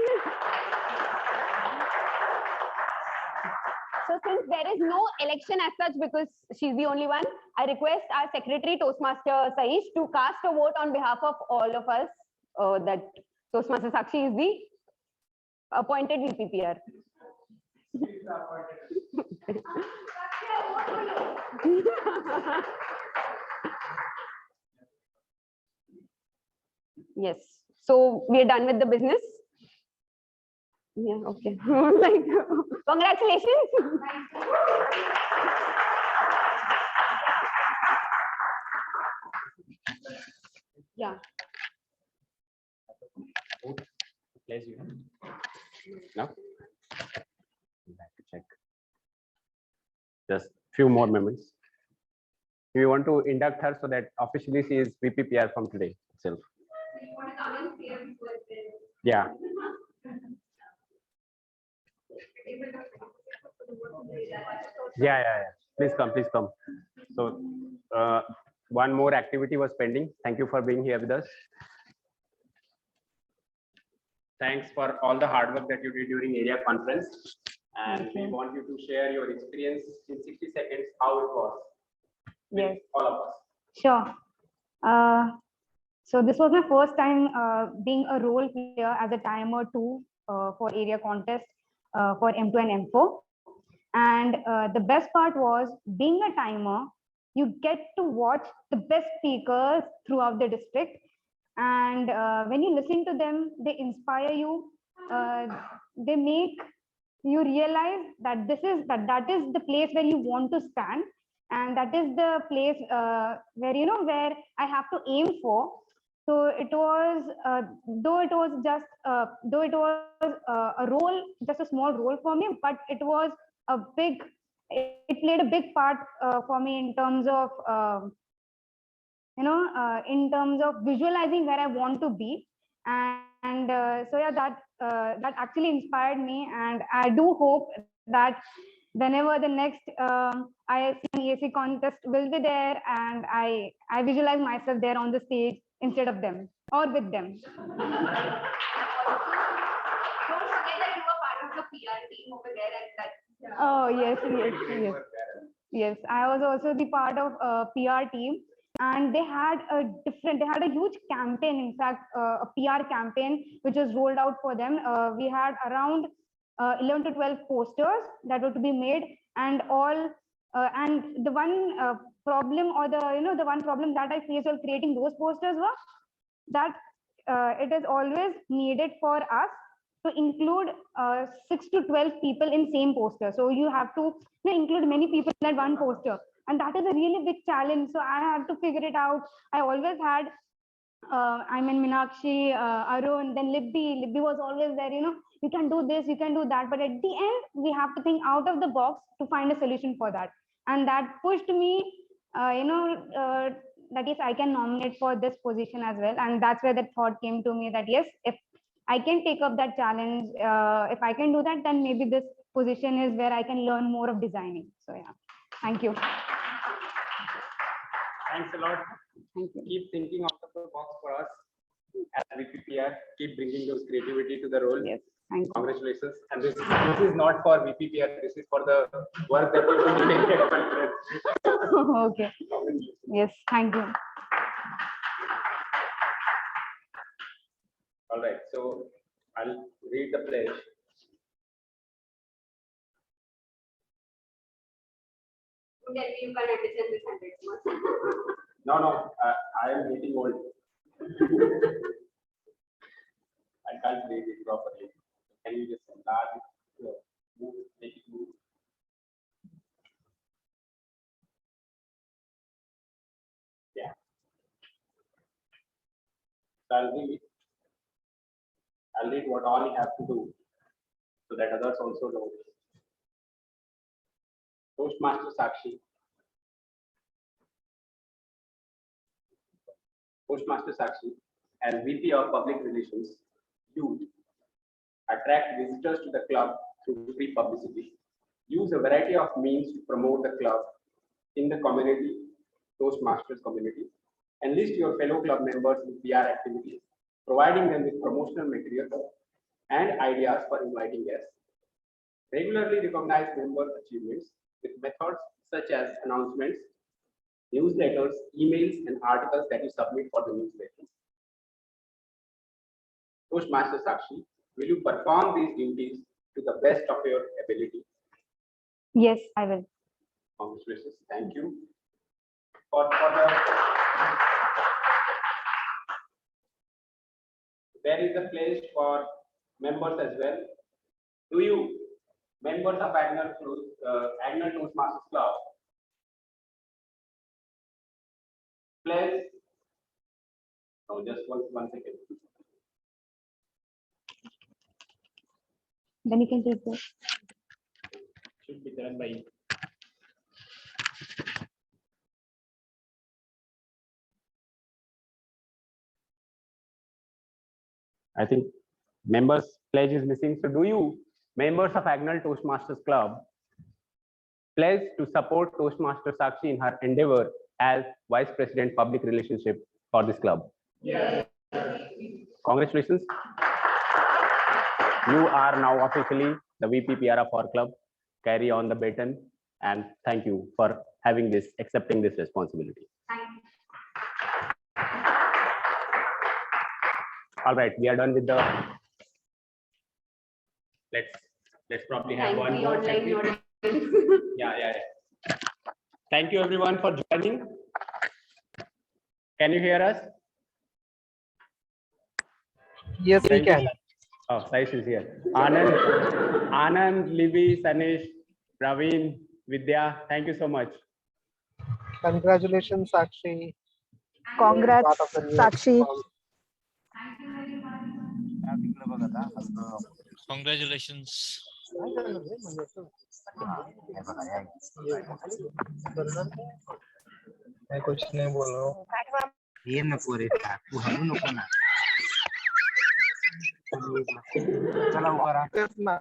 So since there is no election as such, because she's the only one, I request our secretary, Toastmaster Saish, to cast a vote on behalf of all of us that Toastmaster Sakshi is the appointed VPPR. Yes. So we are done with the business. Yeah. Okay. Like, congratulations. Yeah. Pleasure. No? Back to check. Just few more moments. We want to induct her so that officially she is VPPR from today itself. Yeah. Yeah. Please come. So one more activity was pending. Thank you for being here with us. Thanks for all the hard work that you did during area conference. And we want you to share your experience in 60 seconds, how it was. Yes. All of us. Sure. So this was my first time being a role player as a timer 2 for area contest for M2 and M4. And the best part was, being a timer, you get to watch the best speakers throughout the district. And when you listen to them, they inspire you. They make you realize that that is the place where you want to stand. and that is the place where where I have to aim for. So it was though it was just a role, just a small role for me, but it was a big, it played a big part for me in terms of in terms of visualizing where I want to be. And so yeah, that actually inspired me, and I do hope that whenever the next ISC and EAC contest will be there, and I visualize myself there on the stage instead of them or with them. Don't forget that you were part of the PR team over there, and that. Oh yes. I was also the part of PR team, and they had a huge campaign. In fact, a PR campaign which was rolled out for them. We had around 11 to 12 posters that were to be made, and all. And the one problem, or the one problem that I faced while creating those posters was that it is always needed for us to include 6 to 12 people in same poster. So you have to include many people in that one poster, and that is a really big challenge. So I had to figure it out. I always had Meenakshi, Arun, then Libby. Libby was always there, you can do this, you can do that. But at the end, we have to think out of the box to find a solution for that. And that pushed me, that yes, I can nominate for this position as well. And that's where the thought came to me that yes, if I can take up that challenge, if I can do that, then maybe this position is where I can learn more of designing. So yeah, thank you. Thanks a lot. Thank you. Keep thinking out of the box for us as VPPR. Keep bringing those creativity to the role. Yes, thank you. Congratulations. And this is not for VPPR. This is for the work that you're doing in the conference. Okay. Yes, thank you. All right. So I'll read the pledge. Tell me you can understand this 100 words. No, I am getting old. I can't read it properly. Can you just enlarge it? Move, make it move. Yeah. So I'll read what all you have to do so that others also know. Toastmaster Sakshi. Toastmaster Sakshi, as VP of Public Relations, you attract visitors to the club through free publicity. Use a variety of means to promote the club in the community, Toastmasters community. Enlist your fellow club members in PR activities, providing them with promotional material and ideas for inviting guests. Regularly recognize member achievements with methods such as announcements, newsletters, emails, and articles that you submit for the newsletters. Toastmaster Sakshi, will you perform these duties to the best of your ability? Yes, I will. Congratulations. Thank you. There is a place for members as well. Do you, members of Annual Toastmasters Club, place? No, just one second. Then you can take this. Should be done by. I think members pledge is missing. So do you, members of Annual Toastmasters Club, pledge to support Toastmaster Sakshi in her endeavor as Vice President Public Relationship for this club? Yes. Congratulations. You are now officially the VPPR of our club. Carry on the baton, and thank you for accepting this responsibility. Thank you. All right, we are done with the. Let's probably have one more. Online Yeah. Thank you everyone for joining. Can you hear us? Yes, we can. Oh, Saish is here. Anand, Libby, Sanish, Praveen, Vidya, thank you so much. Congratulations, Sakshi. Congrats, Part of the new Sakshi. episode. Congratulations. मैं कुछ नहीं बोल रहा हूँ ये नको रे तू हलू नको ना चला ऊपर आ. तेच ना